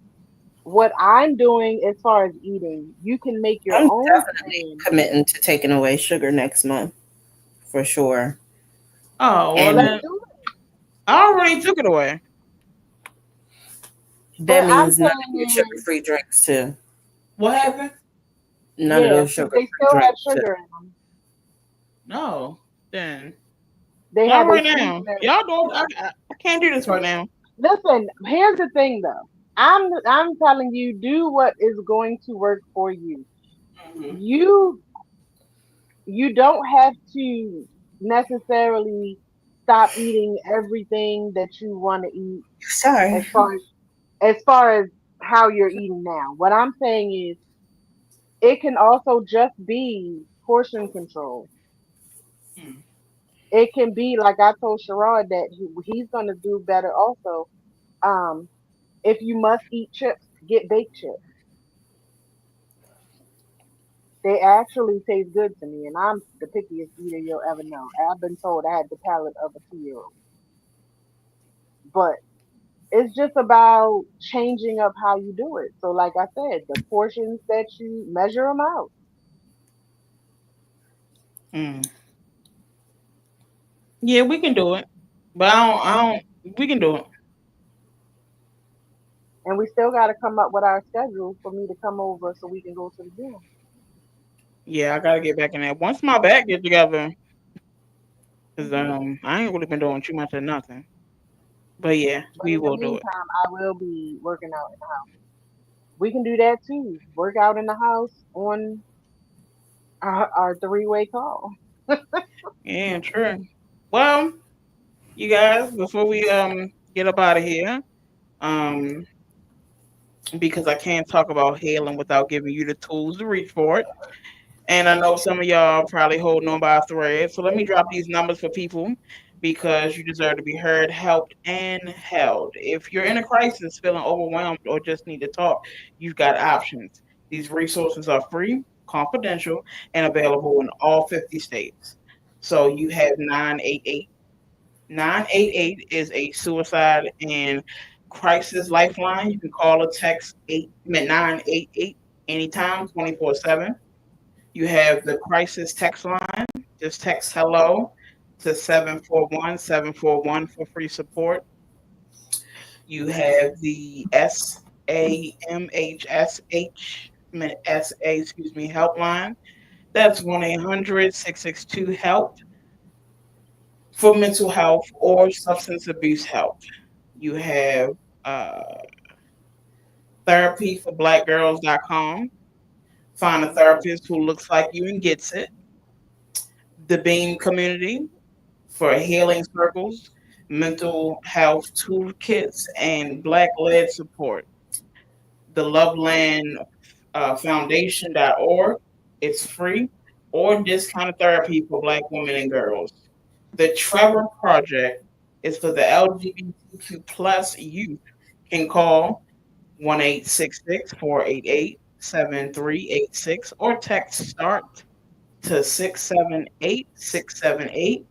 what I'm doing as far as eating. You can make your I'm own definitely plan. committing to taking away sugar next month for sure. Oh well, And Let's then do it. I already took it away. But that I'm means none of your saying is, sugar-free drinks too. What happened? None of yeah, those because they sugar-free still have drinks too. sugar in them. No, then They not have a right now. sweetener. Y'all don't. I can't do this right now. Listen, here's the thing though. I'm telling you, do what is going to work for you. Mhm. You you don't have to necessarily stop eating everything that you want to eat as Sorry. far as how you're eating now. What I'm saying is it can also just be portion control. Hmm. It can be like I told Sherrod that he's gonna do better also. Um, if you must eat chips, get baked chips. They actually taste good to me, and I'm the pickiest eater you'll ever know. I've been told I had the palate of a 2-year-old. But it's just about changing up how you do it. So, like I said, the portions that you measure them out, Hmm. Yeah, we can do it. But I don't. We can do it. and we still got to come up with our schedule for me to come over so we can go to the gym. Yeah, I gotta get back in there. Once my back get together, cause Hmm. I ain't really been doing too much of nothing. But yeah, But we in the will do it. meantime, I will be working out in the house. We can do that too. Work out in the house on our three-way call. Yeah, true. Well, you guys, before we get up out of here, um, because I can't talk about healing without giving you the tools to reach for it. And I know some of y'all probably holding on by a thread. So let me drop these numbers for people because you deserve to be heard, helped, and held. If you're in a crisis, feeling overwhelmed, or just need to talk, you've got options. These resources are free, confidential, and available in all 50 states. So you have 988. 988 is a suicide and crisis lifeline. You can call or text 988 anytime, 24/7. You have the crisis text line. Just text hello to 741-741 for free support. You have the excuse me, helpline. That's 1-800-662-HELP for mental health or substance abuse help. You have uh, therapyforblackgirls.com. Find a therapist who looks like you and gets it. The Beam Community for healing circles, mental health toolkits, and Black led support. The Loveland Foundation.org. It's free or discounted therapy for Black women and girls. The Trevor Project is for the LGBTQ plus youth. Can call 1-866-488-7386 or text START to 678-678.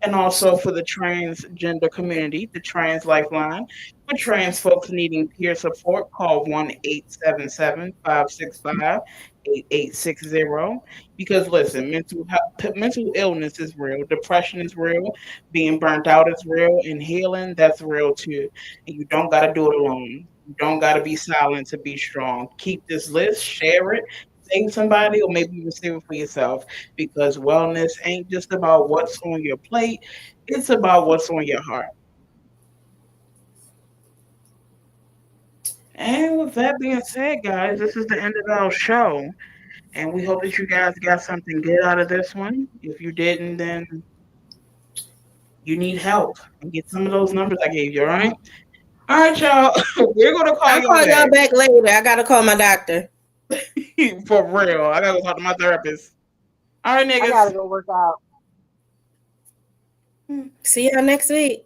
And also for the transgender community, the Trans Lifeline. For trans folks needing peer support, call 1-877-565-8860. Because listen, mental illness is real, depression is real, being burnt out is real, and healing, that's real too. And you don't got to do it alone. You don't got to be silent to be strong. Keep this list, share it, save somebody, or maybe even save it for yourself because wellness ain't just about what's on your plate, it's about what's on your heart. And with that being said, guys, this is the end of our show. And we hope that you guys got something good out of this one. If you didn't, then you need help and get some of those numbers I gave you, all right? All right, y'all. We're going to call I'll y'all call y'all back. back later. I gotta call my doctor. For real. I got to go talk to my therapist. All right, I niggas. gotta go work out. See y'all next week.